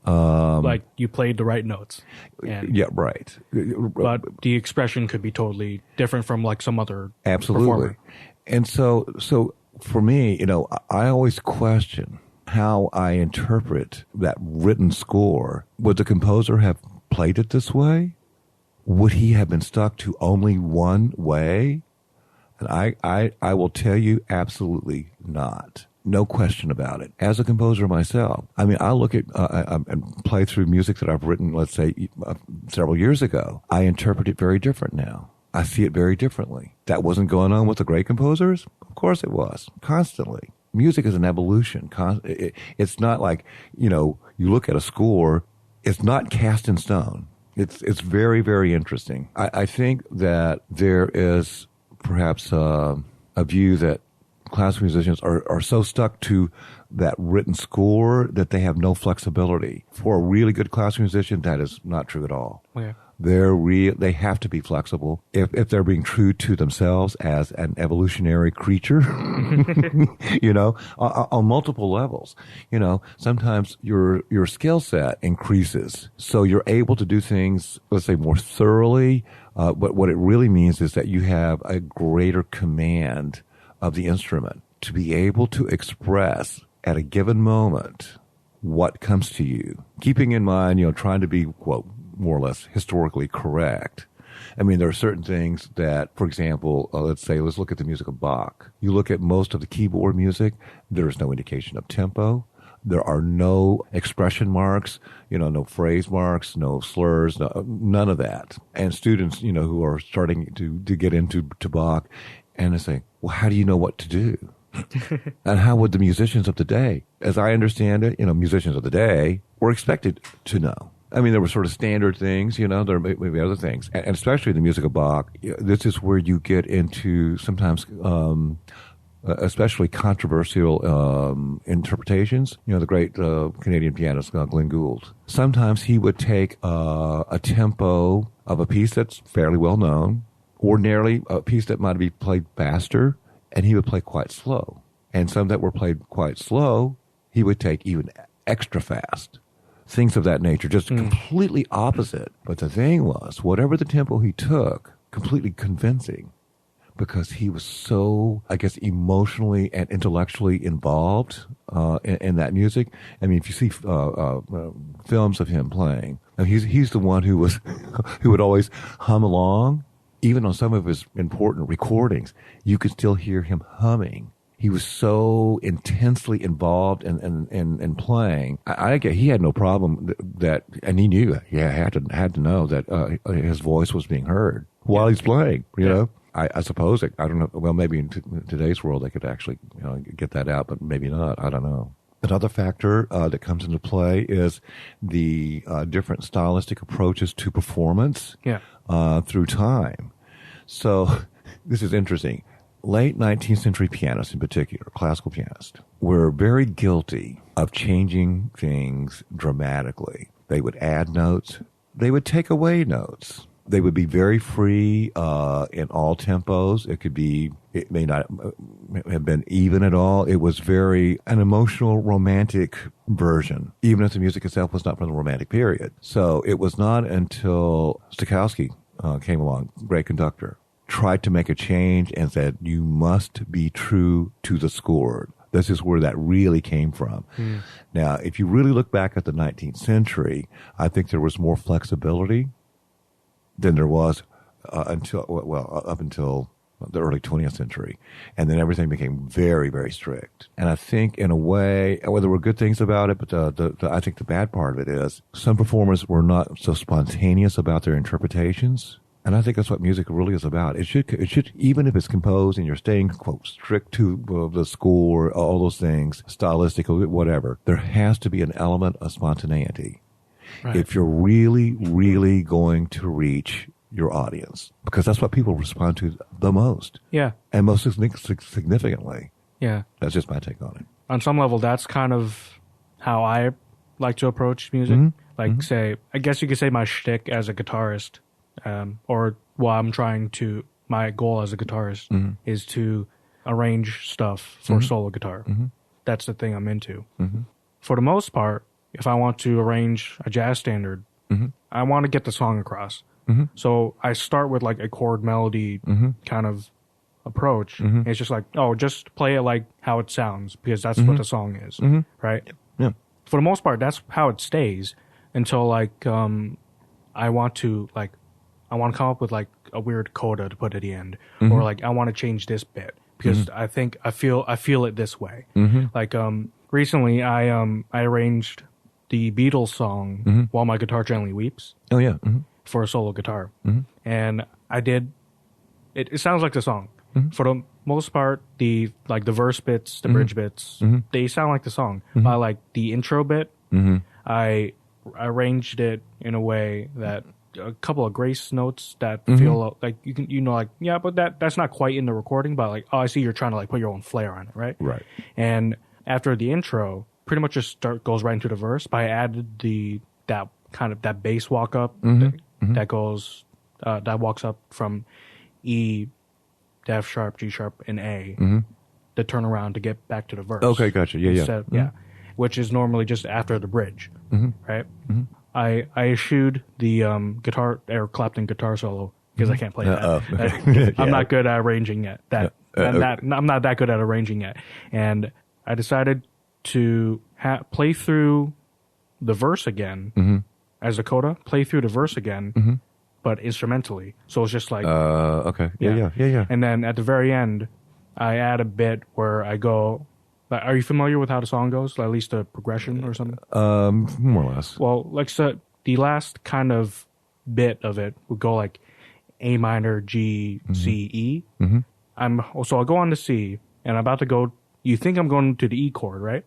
Speaker 1: You played the right notes.
Speaker 2: Yeah, right.
Speaker 1: But the expression could be totally different from some other
Speaker 2: Absolutely.
Speaker 1: performer.
Speaker 2: And so for me, I always question how I interpret that written score. Would the composer have played it this way? Would he have been stuck to only one way? And I will tell you, absolutely not. No question about it. As a composer myself, I look at and play through music that I've written, let's say, several years ago. I interpret it very different now. I see it very differently. That wasn't going on with the great composers? Of course it was. Constantly. Music is an evolution. It's not you look at a score, it's not cast in stone. It's very, very interesting. I think that there is perhaps a view that classical musicians are so stuck to that written score that they have no flexibility. For a really good classical musician, that is not true at all.
Speaker 1: Yeah.
Speaker 2: They have to be flexible if they're being true to themselves as an evolutionary creature, on multiple levels. Sometimes your skill set increases, so you're able to do things, let's say, more thoroughly. But what it really means is that you have a greater command of the instrument to be able to express at a given moment what comes to you, keeping in mind, trying to be, well, more or less historically correct. I mean, there are certain things that, for example, let's look at the music of Bach. You look at most of the keyboard music, there is no indication of tempo. There are no expression marks, no phrase marks, no slurs, none of that. And students, who are starting to get into Bach, and they say, well, how do you know what to do? And how would the musicians of the day, as I understand it, musicians of the day were expected to know? I mean, there were sort of standard things, there may be other things. And especially the music of Bach, this is where you get into sometimes especially controversial interpretations. The great Canadian pianist Glenn Gould. Sometimes he would take a tempo of a piece that's fairly well known, ordinarily a piece that might be played faster, and he would play quite slow. And some that were played quite slow, he would take even extra fast. Things of that nature, just completely opposite. But the thing was, whatever the tempo he took, completely convincing, because he was so, I guess, emotionally and intellectually involved in that music. I mean, if you see films of him playing, he's the one who would always hum along. Even on some of his important recordings, you could still hear him humming. He was so intensely involved in playing. I get he had no problem that, and he knew, had to know that his voice was being heard while he's playing. You know. I suppose I don't know. Well, maybe in today's world they could actually get that out, but maybe not. I don't know. Another factor that comes into play is the different stylistic approaches to performance through time. So this is interesting. Late 19th century pianists in particular, classical pianists, were very guilty of changing things dramatically. They would add notes. They would take away notes. They would be very free in all tempos. It may not have been even at all. It was an emotional, romantic version, even if the music itself was not from the Romantic period. So it was not until Stokowski came along, great conductor, tried to make a change and said, you must be true to the score. This is where that really came from. Now, if you really look back at the 19th century, I think there was more flexibility than there was up until the early 20th century. And then everything became very, very strict. And I think in a way, well, there were good things about it, but I think the bad part of it is some performers were not so spontaneous about their interpretations. And I think that's what music really is about. It should, even if it's composed and you're staying, quote, strict to the score, all those things, stylistic, whatever, there has to be an element of spontaneity. Right. If you're really, really going to reach your audience, because that's what people respond to the most. Yeah. And most significantly. Yeah. That's just my take on it.
Speaker 1: On some level, that's kind of how I like to approach music. Say, I guess you could say my shtick as a guitarist, or my goal as a guitarist is to arrange stuff for solo guitar. That's the thing I'm into. For the most part, if I want to arrange a jazz standard, I want to get the song across. So I start with like a chord melody kind of approach. It's just like, just play it like how it sounds, because that's what the song is, right? Yeah. For the most part, that's how it stays until like I want to come up with like a weird coda to put at the end, or like I want to change this bit because I feel it this way. Like recently, I arranged the Beatles song "While My Guitar Gently Weeps."
Speaker 2: Oh yeah,
Speaker 1: for a solo guitar, and I did. It sounds like the song for the most part. The verse bits, the bridge bits, they sound like the song. But like the intro bit, I arranged it in a way that a couple of grace notes that feel like you can, but that's not quite in the recording. But like, I see you're trying to like put your own flair on it, right? Right. And after the intro, pretty much just goes right into the verse. But I added that bass walk up that goes that walks up from E, F sharp, G sharp, and A to turn around to get back to the verse.
Speaker 2: Okay, gotcha. Yeah.
Speaker 1: Which is normally just after the bridge, right? I eschewed the guitar Eric Clapton guitar solo because I can't play that. I'm not good at arranging yet. I'm not that good at arranging yet, and I decided to play through the verse again as a coda. Play through the verse again, but instrumentally. So it's just like
Speaker 2: okay. Yeah.
Speaker 1: And then at the very end, I add a bit where I go. Are you familiar with how the song goes? At least the progression or something.
Speaker 2: More or less.
Speaker 1: Well, like so, the last kind of bit of it would go like A minor, G, C, E. So I'll go on to C, and I'm about to go. You think I'm going to the E chord, right?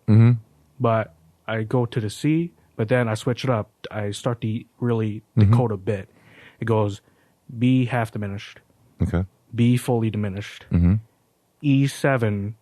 Speaker 1: But I go to the C, but then I switch it up. I start to really decode a bit. It goes B half diminished,
Speaker 2: Okay.
Speaker 1: B fully diminished, E7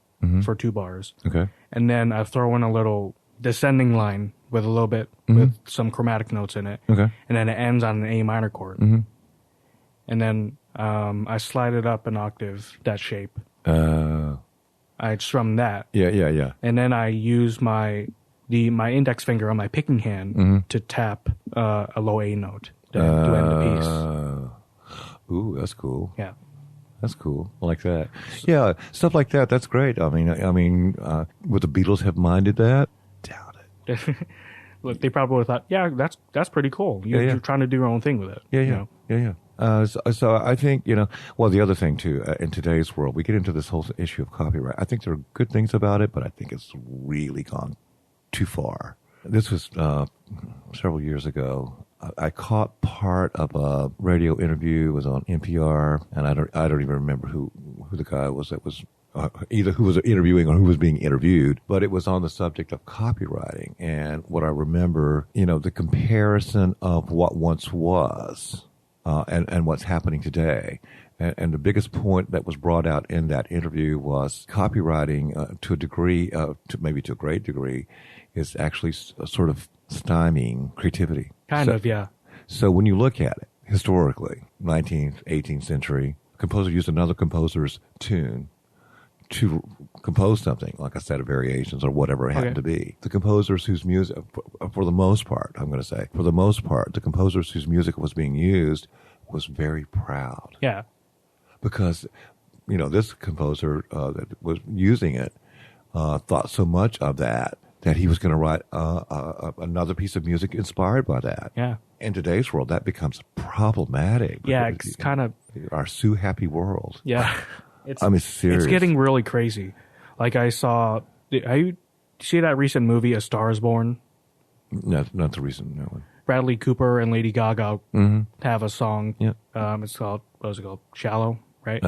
Speaker 1: for 2 bars.
Speaker 2: Okay.
Speaker 1: And then I throw in a little descending line with a little bit with some chromatic notes in it.
Speaker 2: Okay.
Speaker 1: And then it ends on an A minor chord. And then I slide it up an octave, that shape. I strum that.
Speaker 2: Yeah.
Speaker 1: And then I use my index finger on my picking hand to tap a low A note to end the piece.
Speaker 2: Ooh, that's cool.
Speaker 1: Yeah.
Speaker 2: That's cool. I like that. Yeah, stuff like that. That's great. I mean, would the Beatles have minded that? Doubt it.
Speaker 1: Look, they probably would have thought, yeah, that's pretty cool. You're trying to do your own thing with it.
Speaker 2: Yeah. So I think, well, the other thing too, in today's world, we get into this whole issue of copyright. I think there are good things about it, but I think it's really gone too far. This was several years ago. I caught part of a radio interview. It was on NPR, and I don't even remember who the guy was that was either who was interviewing or who was being interviewed. But it was on the subject of copywriting, and what I remember, the comparison of what once was and what's happening today. And the biggest point that was brought out in that interview was copywriting, to a degree, maybe to a great degree, is actually sort of stymieing creativity.
Speaker 1: Kind of, yeah.
Speaker 2: So when you look at it, historically, 19th, 18th century, a composer used another composer's tune to compose something, like a set of variations or whatever it happened to be. The composers whose music, for the most part, the composers whose music was being used was very proud.
Speaker 1: Yeah.
Speaker 2: Because, this composer that was using it thought so much of that he was going to write another piece of music inspired by that.
Speaker 1: Yeah.
Speaker 2: In today's world, that becomes problematic.
Speaker 1: Yeah, it's kind of
Speaker 2: our Sue Happy world.
Speaker 1: Yeah.
Speaker 2: Serious.
Speaker 1: It's getting really crazy. Like I saw, you see that recent movie, A Star Is Born?
Speaker 2: Not the recent one.
Speaker 1: Bradley Cooper and Lady Gaga have a song. Yeah. It's called, what was it called? Shallow, right?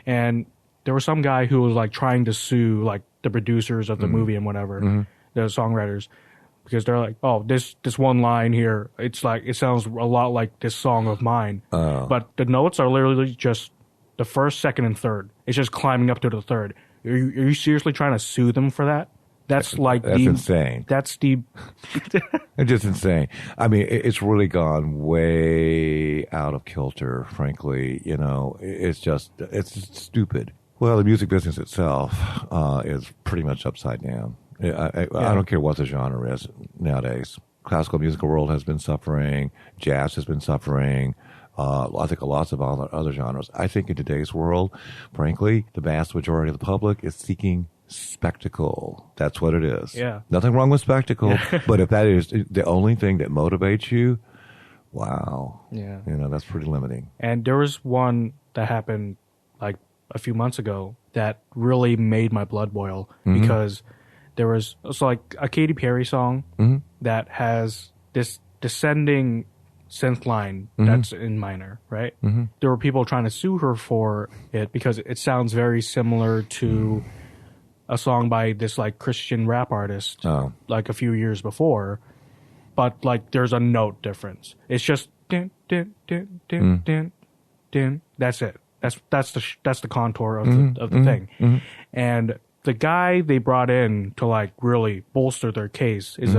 Speaker 1: And there was some guy who was like trying to sue like the producers of the movie and whatever, the songwriters, because they're like, oh, this one line here, it's like, it sounds a lot like this song of mine. But the notes are literally just the first, second, and third. It's just climbing up to the third. Are you seriously trying to sue them for that? That's
Speaker 2: insane.
Speaker 1: That's the.
Speaker 2: It's just insane. I mean, it's really gone way out of kilter, frankly. It's stupid. Well, the music business itself is pretty much upside down. I don't care what the genre is nowadays. Classical musical world has been suffering. Jazz has been suffering. I think lots of other genres. I think in today's world, frankly, the vast majority of the public is seeking spectacle. That's what it is.
Speaker 1: Yeah.
Speaker 2: Nothing wrong with spectacle, but if that is the only thing that motivates you, wow.
Speaker 1: Yeah.
Speaker 2: That's pretty limiting.
Speaker 1: And there was one that happened like a few months ago that really made my blood boil because it's like a Katy Perry song that has this descending synth line that's in minor, right? There were people trying to sue her for it because it sounds very similar to a song by this like Christian rap artist like a few years before, but like there's a note difference. It's just din din din din din din. That's it. That's the contour of the thing. And the guy they brought in to like really bolster their case is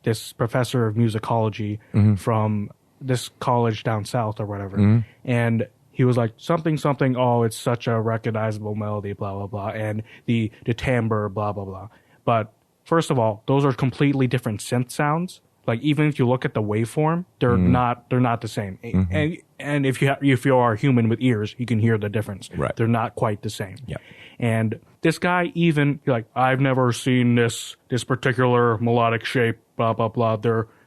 Speaker 1: this professor of musicology from this college down south or whatever. And he was like, something, oh, it's such a recognizable melody, blah, blah, blah. And the timbre, blah, blah, blah. But first of all, those are completely different synth sounds. Like even if you look at the waveform, they're not the same. And if you are human with ears, you can hear the difference.
Speaker 2: Right.
Speaker 1: They're not quite the same.
Speaker 2: Yeah.
Speaker 1: And this guy even like, I've never seen this particular melodic shape, blah, blah, blah.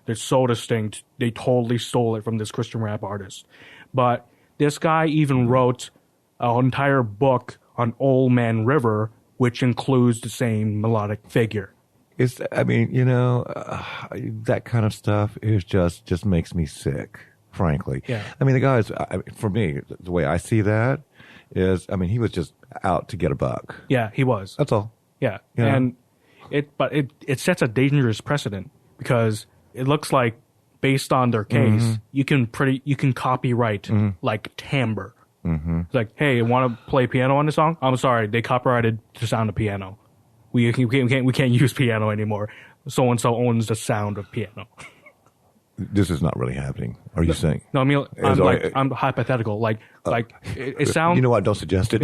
Speaker 1: They're so distinct. They totally stole it from this Christian rap artist. But this guy even wrote an entire book on Old Man River, which includes the same melodic figure.
Speaker 2: I mean, that kind of stuff is just makes me sick, frankly.
Speaker 1: Yeah.
Speaker 2: I mean, the guy's, for me, the way I see that is, I mean, he was just out to get a buck.
Speaker 1: Yeah, he was.
Speaker 2: That's all.
Speaker 1: Yeah.
Speaker 2: You know?
Speaker 1: And it sets a dangerous precedent because it looks like based on their case, you can copyright like timbre. It's like, hey, want to play piano on the song? I'm sorry, they copyrighted the sound of piano. We can't use piano anymore. So and so owns the sound of piano.
Speaker 2: This is not really happening. Are you saying?
Speaker 1: No, I mean, I'm hypothetical. Like it sounds.
Speaker 2: You know what? Don't suggest it.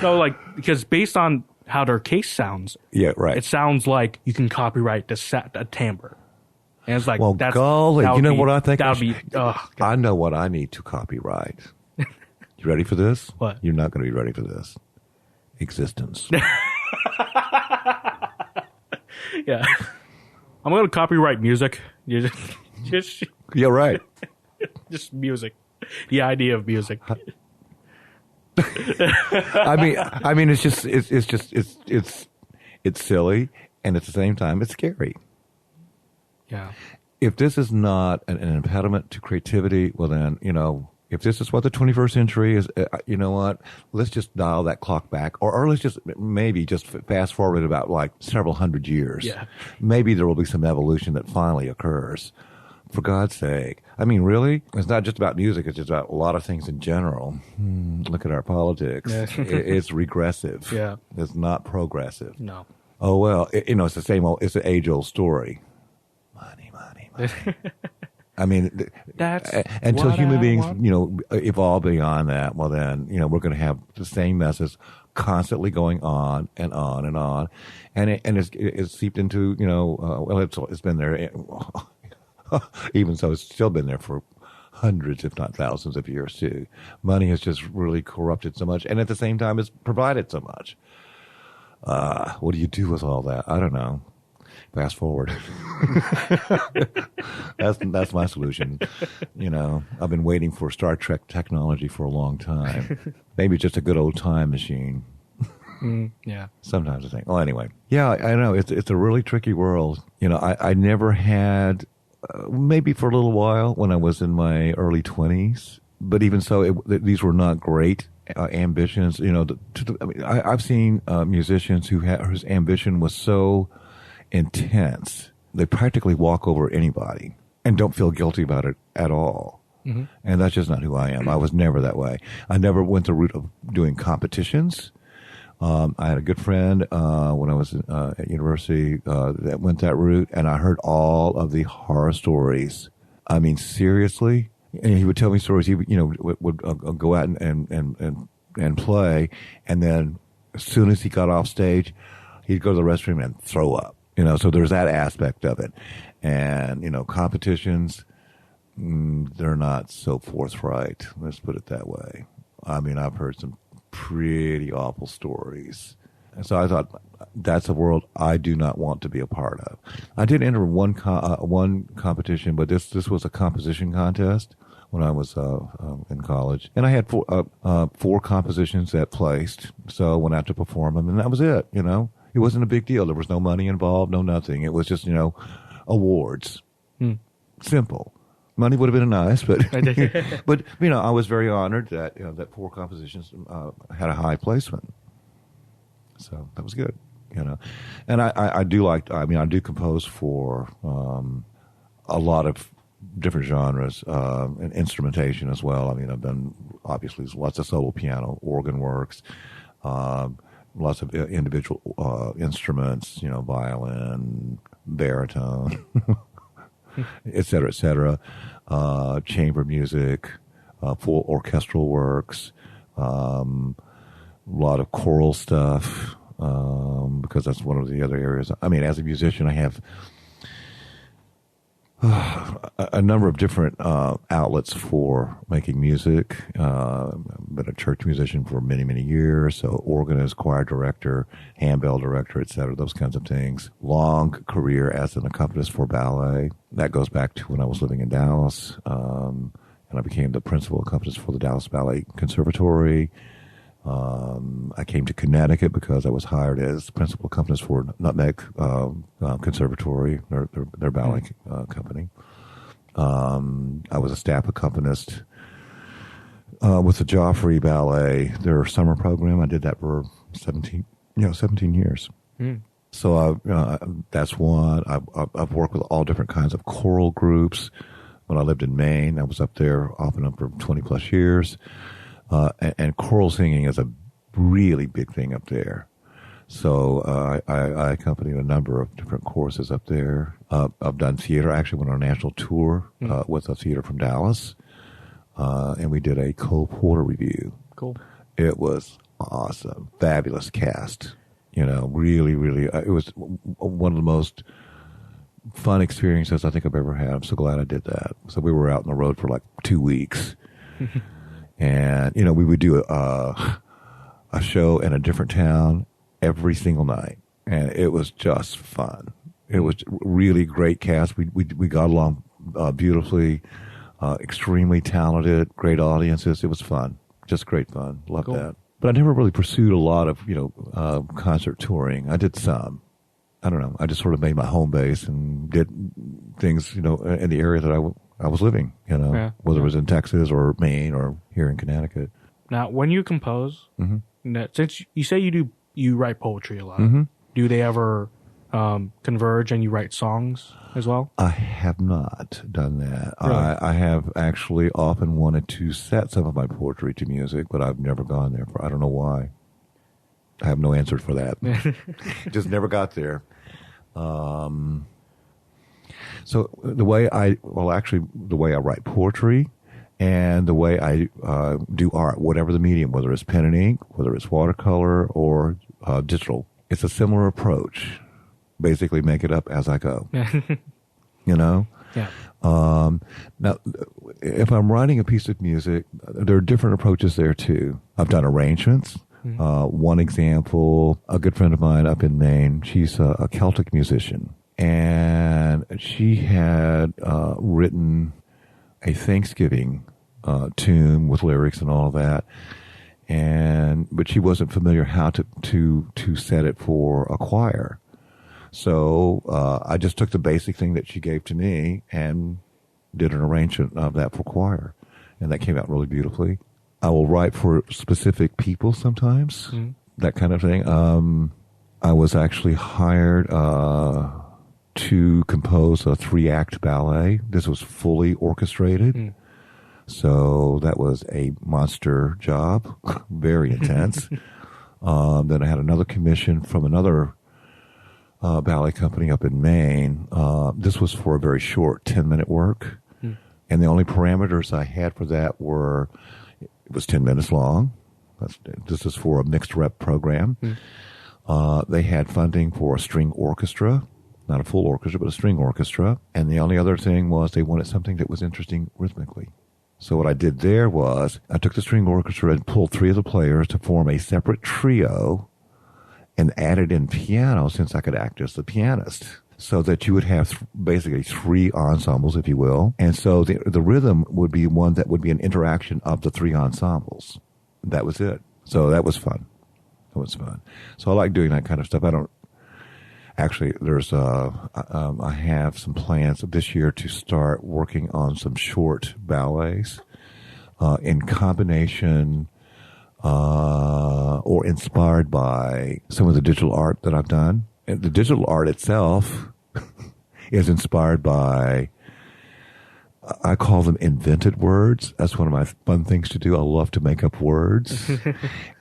Speaker 1: No, like because based on how their case sounds,
Speaker 2: yeah, right.
Speaker 1: It sounds like you can copyright the timbre. And it's like,
Speaker 2: well,
Speaker 1: that's,
Speaker 2: golly, you know what I think?
Speaker 1: That would be.
Speaker 2: I know what I need to copyright. You ready for this?
Speaker 1: What?
Speaker 2: You're not going to be ready for this. Existence.
Speaker 1: Yeah. I'm going to copyright music. Just
Speaker 2: Yeah, right.
Speaker 1: Just music. The idea of music.
Speaker 2: I mean, it's silly, and at the same time, it's scary.
Speaker 1: Yeah.
Speaker 2: If this is not an impediment to creativity, well then, if this is what the 21st century is, you know what? Let's just dial that clock back, or let's just maybe just fast forward about like several hundred years.
Speaker 1: Yeah.
Speaker 2: Maybe there will be some evolution that finally occurs. For God's sake. I mean, really? It's not just about music. It's just about a lot of things in general. Look at our politics.
Speaker 1: Yeah.
Speaker 2: It's regressive.
Speaker 1: Yeah.
Speaker 2: It's not progressive.
Speaker 1: No.
Speaker 2: Oh, well, it's the same old, it's an age-old story. Money, money, money. I mean,
Speaker 1: That's
Speaker 2: until human
Speaker 1: I
Speaker 2: beings,
Speaker 1: want.
Speaker 2: evolve beyond that, well then, we're going to have the same messes constantly going on and on and on. And it's seeped into, it's been there. Even so, it's still been there for hundreds, if not thousands of years, too. Money has just really corrupted so much, and at the same time, it's provided so much. What do you do with all that? I don't know. Fast forward. That's my solution. I've been waiting for Star Trek technology for a long time. Maybe just a good old time machine.
Speaker 1: Yeah.
Speaker 2: Sometimes I think. Well, anyway. Yeah, I know. It's a really tricky world. I never had... maybe for a little while when I was in my early 20s, but even so, these were not great ambitions. I've seen musicians whose ambition was so intense they practically walk over anybody and don't feel guilty about it at all. Mm-hmm. And that's just not who I am. I was never that way. I never went the route of doing competitions. I had a good friend when I was at university that went that route, and I heard all of the horror stories. I mean, seriously, and he would tell me stories. He would go out and play, and then as soon as he got off stage, he'd go to the restroom and throw up. So there's that aspect of it, and competitions, they're not so forthright. Let's put it that way. I mean, I've heard some pretty awful stories. And so I thought, that's a world I do not want to be a part of. I did enter one competition, but this was a composition contest when I was in college. And I had four compositions that placed, so I went out to perform them, and that was it, It wasn't a big deal. There was no money involved, no nothing. It was just, awards. Simple. Money would have been nice, but but I was very honored that that four compositions had a high placement, so that was good, And I do I do compose for a lot of different genres and instrumentation as well. I mean, I've done obviously lots of solo piano, organ works, lots of individual instruments, violin, baritone. Et cetera, chamber music, full orchestral works, a lot of choral stuff, because that's one of the other areas. I mean, as a musician, I have A number of different outlets for making music. Been a church musician for many, many years. So organist, choir director, handbell director, etc. Those kinds of things. Long career as an accompanist for ballet. That goes back to when I was living in Dallas. And I became the principal accompanist for the Dallas Ballet Conservatory. I came to Connecticut because I was hired as principal accompanist for Nutmeg Conservatory, their ballet company. I was a staff accompanist with the Joffrey Ballet, their summer program. I did that for 17 years. Mm. So that's one. I've worked with all different kinds of choral groups. When I lived in Maine, I was up there off and on for 20 plus years. And choral singing is a really big thing up there. So I accompanied a number of different choruses up there. I've done theater. I actually went on a national tour with a theater from Dallas. And we did a Cole Porter review.
Speaker 1: Cool.
Speaker 2: It was awesome. Fabulous cast. Really, really. It was one of the most fun experiences I think I've ever had. I'm so glad I did that. So we were out on the road for like 2 weeks. And, we would do a show in a different town every single night. And it was just fun. It was really great cast. We got along beautifully, extremely talented, great audiences. It was fun. Just great fun. Loved that. But I never really pursued a lot of, concert touring. I did some. I don't know. I just sort of made my home base and did things, in the area that I was living, whether it was in Texas or Maine or here in Connecticut.
Speaker 1: Now, when you compose, since you say you write poetry a lot, do they ever converge and you write songs as well?
Speaker 2: I have not done that.
Speaker 1: Really?
Speaker 2: I have actually often wanted to set some of my poetry to music, but I've never gone there. I don't know why. I have no answer for that. Just never got there. So the way I write poetry and the way I do art, whatever the medium, whether it's pen and ink, whether it's watercolor or digital, it's a similar approach. Basically make it up as I go.
Speaker 1: Yeah.
Speaker 2: Now, if I'm writing a piece of music, there are different approaches there too. I've done arrangements. One example, a good friend of mine up in Maine, she's a Celtic musician. And she had written a Thanksgiving tune with lyrics and all that, but she wasn't familiar how to set it for a choir. So I just took the basic thing that she gave to me and did an arrangement of that for choir, and that came out really beautifully. I will write for specific people sometimes, that kind of thing. I was actually hired to compose a 3-act ballet. This was fully orchestrated. So that was a monster job, very intense. Then I had another commission from another ballet company up in Maine. This was for a very short 10-minute work. And the only parameters I had for that were, it was 10 minutes long. This is for a mixed rep program. They had funding for a string orchestra. Not a full orchestra, but a string orchestra. And the only other thing was they wanted something that was interesting rhythmically. So what I did there was I took the string orchestra and pulled 3 of the players to form a separate trio and added in piano, since I could act as the pianist, so that you would have basically 3 ensembles, if you will. And so the rhythm would be one that would be an interaction of the 3 ensembles. That was it. So that was fun. So I like doing that kind of stuff. Actually, I have some plans this year to start working on some short ballets in combination or inspired by some of the digital art that I've done. And the digital art itself is inspired by, I call them invented words. That's one of my fun things to do. I love to make up words.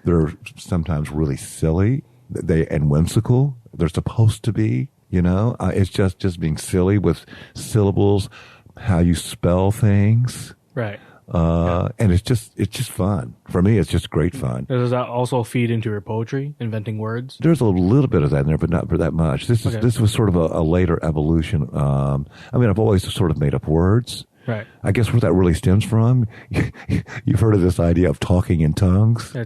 Speaker 2: They're sometimes really silly and whimsical. They're supposed to be, it's just being silly with syllables, how you spell things.
Speaker 1: Right.
Speaker 2: And it's just fun. For me, it's just great fun.
Speaker 1: Does that also feed into your poetry, inventing words?
Speaker 2: There's a little bit of that in there, but not for that much. This was sort of a later evolution. I mean, I've always sort of made up words.
Speaker 1: Right.
Speaker 2: I guess where that really stems from, you've heard of this idea of talking in tongues,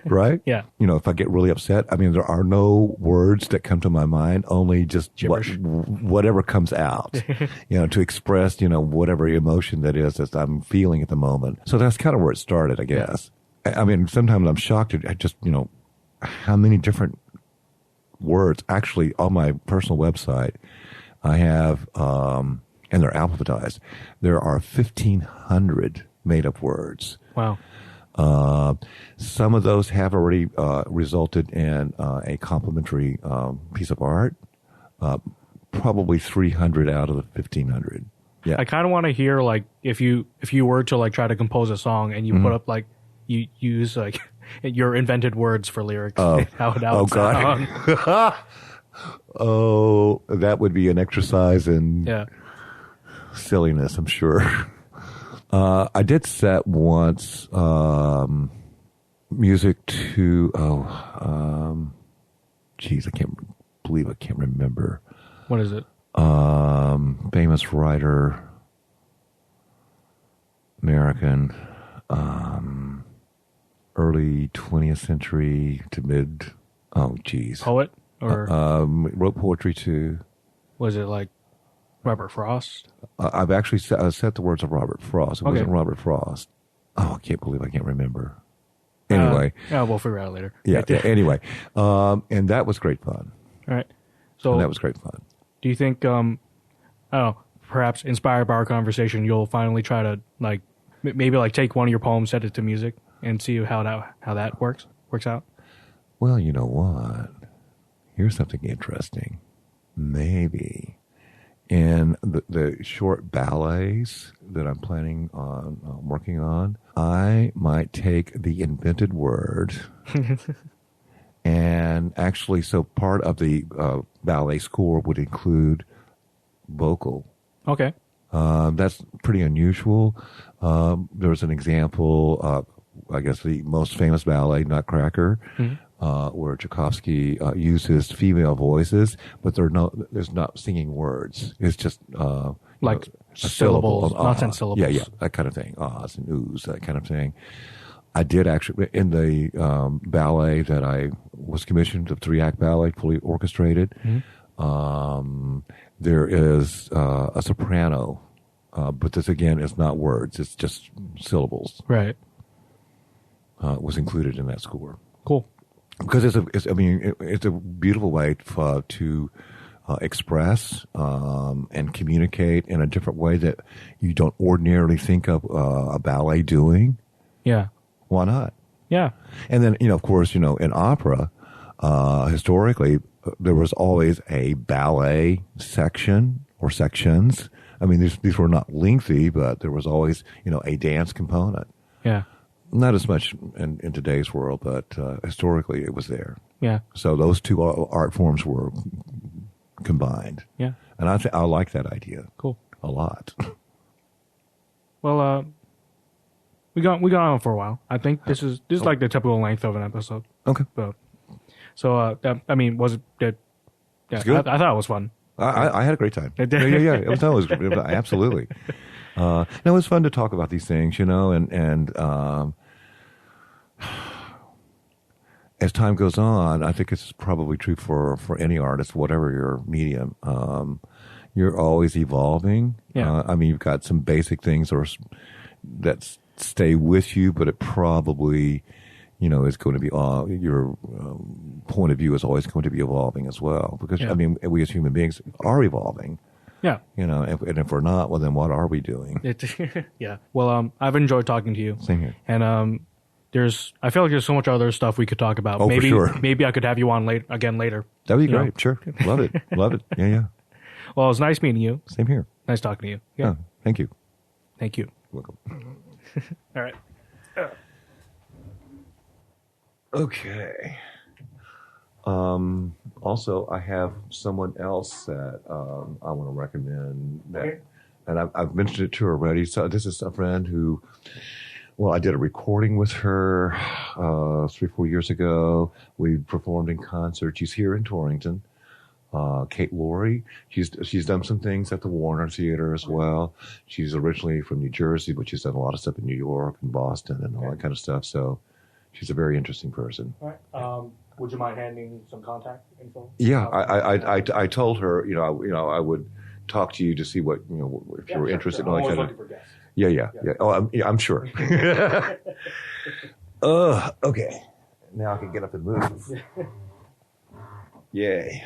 Speaker 2: right?
Speaker 1: Yeah.
Speaker 2: You know, if I get really upset, I mean, there are no words that come to my mind, only just whatever comes out, you know, to express, you know, whatever emotion that is that I'm feeling at the moment. So that's kind of where it started, I guess. Yeah. I mean, sometimes I'm shocked at just, you know, how many different words. Actually, on my personal website, I have, and they're alphabetized. There are 1,500 made-up words.
Speaker 1: Wow.
Speaker 2: Some of those have already resulted in a complimentary piece of art. Probably 300 out of the 1,500. Yeah.
Speaker 1: I kind of want to hear, like, if you were to, like, try to compose a song and you put up, like, you use, like, your invented words for lyrics. How would that sound?
Speaker 2: Oh, that would be an exercise in...
Speaker 1: Yeah.
Speaker 2: silliness, I'm sure. I did set once music to I can't believe I can't remember.
Speaker 1: What is it?
Speaker 2: Famous writer, American, early 20th century to mid. Oh, geez.
Speaker 1: Poet or
Speaker 2: wrote poetry too.
Speaker 1: Was it like Robert Frost?
Speaker 2: I've actually set the words of Robert Frost. It wasn't Robert Frost. Oh, I can't believe I can't remember. Anyway.
Speaker 1: We'll figure it out later.
Speaker 2: Yeah, anyway. And that was great fun.
Speaker 1: All right. So
Speaker 2: and that was great fun.
Speaker 1: Do you think, I don't know, perhaps inspired by our conversation, you'll finally try to, like, maybe, like, take one of your poems, set it to music, and see how that works out?
Speaker 2: Well, you know what? Here's something interesting. Maybe in the short ballets that I'm planning on working on, I might take the invented word and actually, so part of the ballet score would include vocal.
Speaker 1: Okay.
Speaker 2: That's pretty unusual. There's an example, I guess the most famous ballet, Nutcracker, where Tchaikovsky uses female voices, but there's not singing words. It's just
Speaker 1: like syllables, nonsense syllables.
Speaker 2: Yeah, that kind of thing. Ahs and oohs, that kind of thing. I did actually, in the ballet that I was commissioned, the 3-act ballet, fully orchestrated, there is a soprano, but this again is not words, it's just syllables.
Speaker 1: Right.
Speaker 2: Was included in that score.
Speaker 1: Cool.
Speaker 2: Because it's a beautiful way to express and communicate in a different way that you don't ordinarily think of a ballet doing.
Speaker 1: Yeah.
Speaker 2: Why not?
Speaker 1: Yeah.
Speaker 2: And then, of course, in opera, historically, there was always a ballet section or sections. I mean, these were not lengthy, but there was always, a dance component.
Speaker 1: Yeah.
Speaker 2: Not as much in today's world, but historically it was there.
Speaker 1: Yeah.
Speaker 2: So those two art forms were combined.
Speaker 1: Yeah.
Speaker 2: And I like that idea.
Speaker 1: Cool.
Speaker 2: A lot.
Speaker 1: Well, we got on for a while. I think this is like the typical length of an episode.
Speaker 2: Okay.
Speaker 1: So was it? Yeah,
Speaker 2: good.
Speaker 1: I thought it was fun.
Speaker 2: I had a great time. Yeah. It was absolutely. It was fun to talk about these things, and as time goes on, I think it's probably true for any artist, whatever your medium. You're always evolving.
Speaker 1: Yeah.
Speaker 2: You've got some basic things that stay with you, but it probably, is going to be your point of view is always going to be evolving as well. Because we as human beings are evolving.
Speaker 1: Yeah.
Speaker 2: And if we're not, well, then what are we doing?
Speaker 1: Yeah. Well, I've enjoyed talking to you.
Speaker 2: Same here.
Speaker 1: And I feel like there's so much other stuff we could talk about.
Speaker 2: Oh, for sure.
Speaker 1: Maybe I could have you on later.
Speaker 2: That'd be great. Sure. Love it. Love it. Yeah.
Speaker 1: Well, it was nice meeting you.
Speaker 2: Same here.
Speaker 1: Nice talking to you. Yeah.
Speaker 2: Oh, thank you.
Speaker 1: Thank you.
Speaker 2: Welcome.
Speaker 1: All right.
Speaker 2: Okay. Also, I have someone else that I want to recommend. That and I've mentioned it to her already. So this is a friend who, well, I did a recording with her 3-4 years ago. We performed in concert. She's here in Torrington. Kate Laurie, she's done some things at the Warner Theater as well. She's originally from New Jersey, but she's done a lot of stuff in New York and Boston and all that kind of stuff. So she's a very interesting person.
Speaker 1: All right. Would you mind handing some contact info?
Speaker 2: Yeah, I told her, I would talk to you to see what, if you were interested in all that kind of.
Speaker 1: Looking for guests.
Speaker 2: Yeah. Oh, I'm sure. Okay. Now I can get up and move. Yay.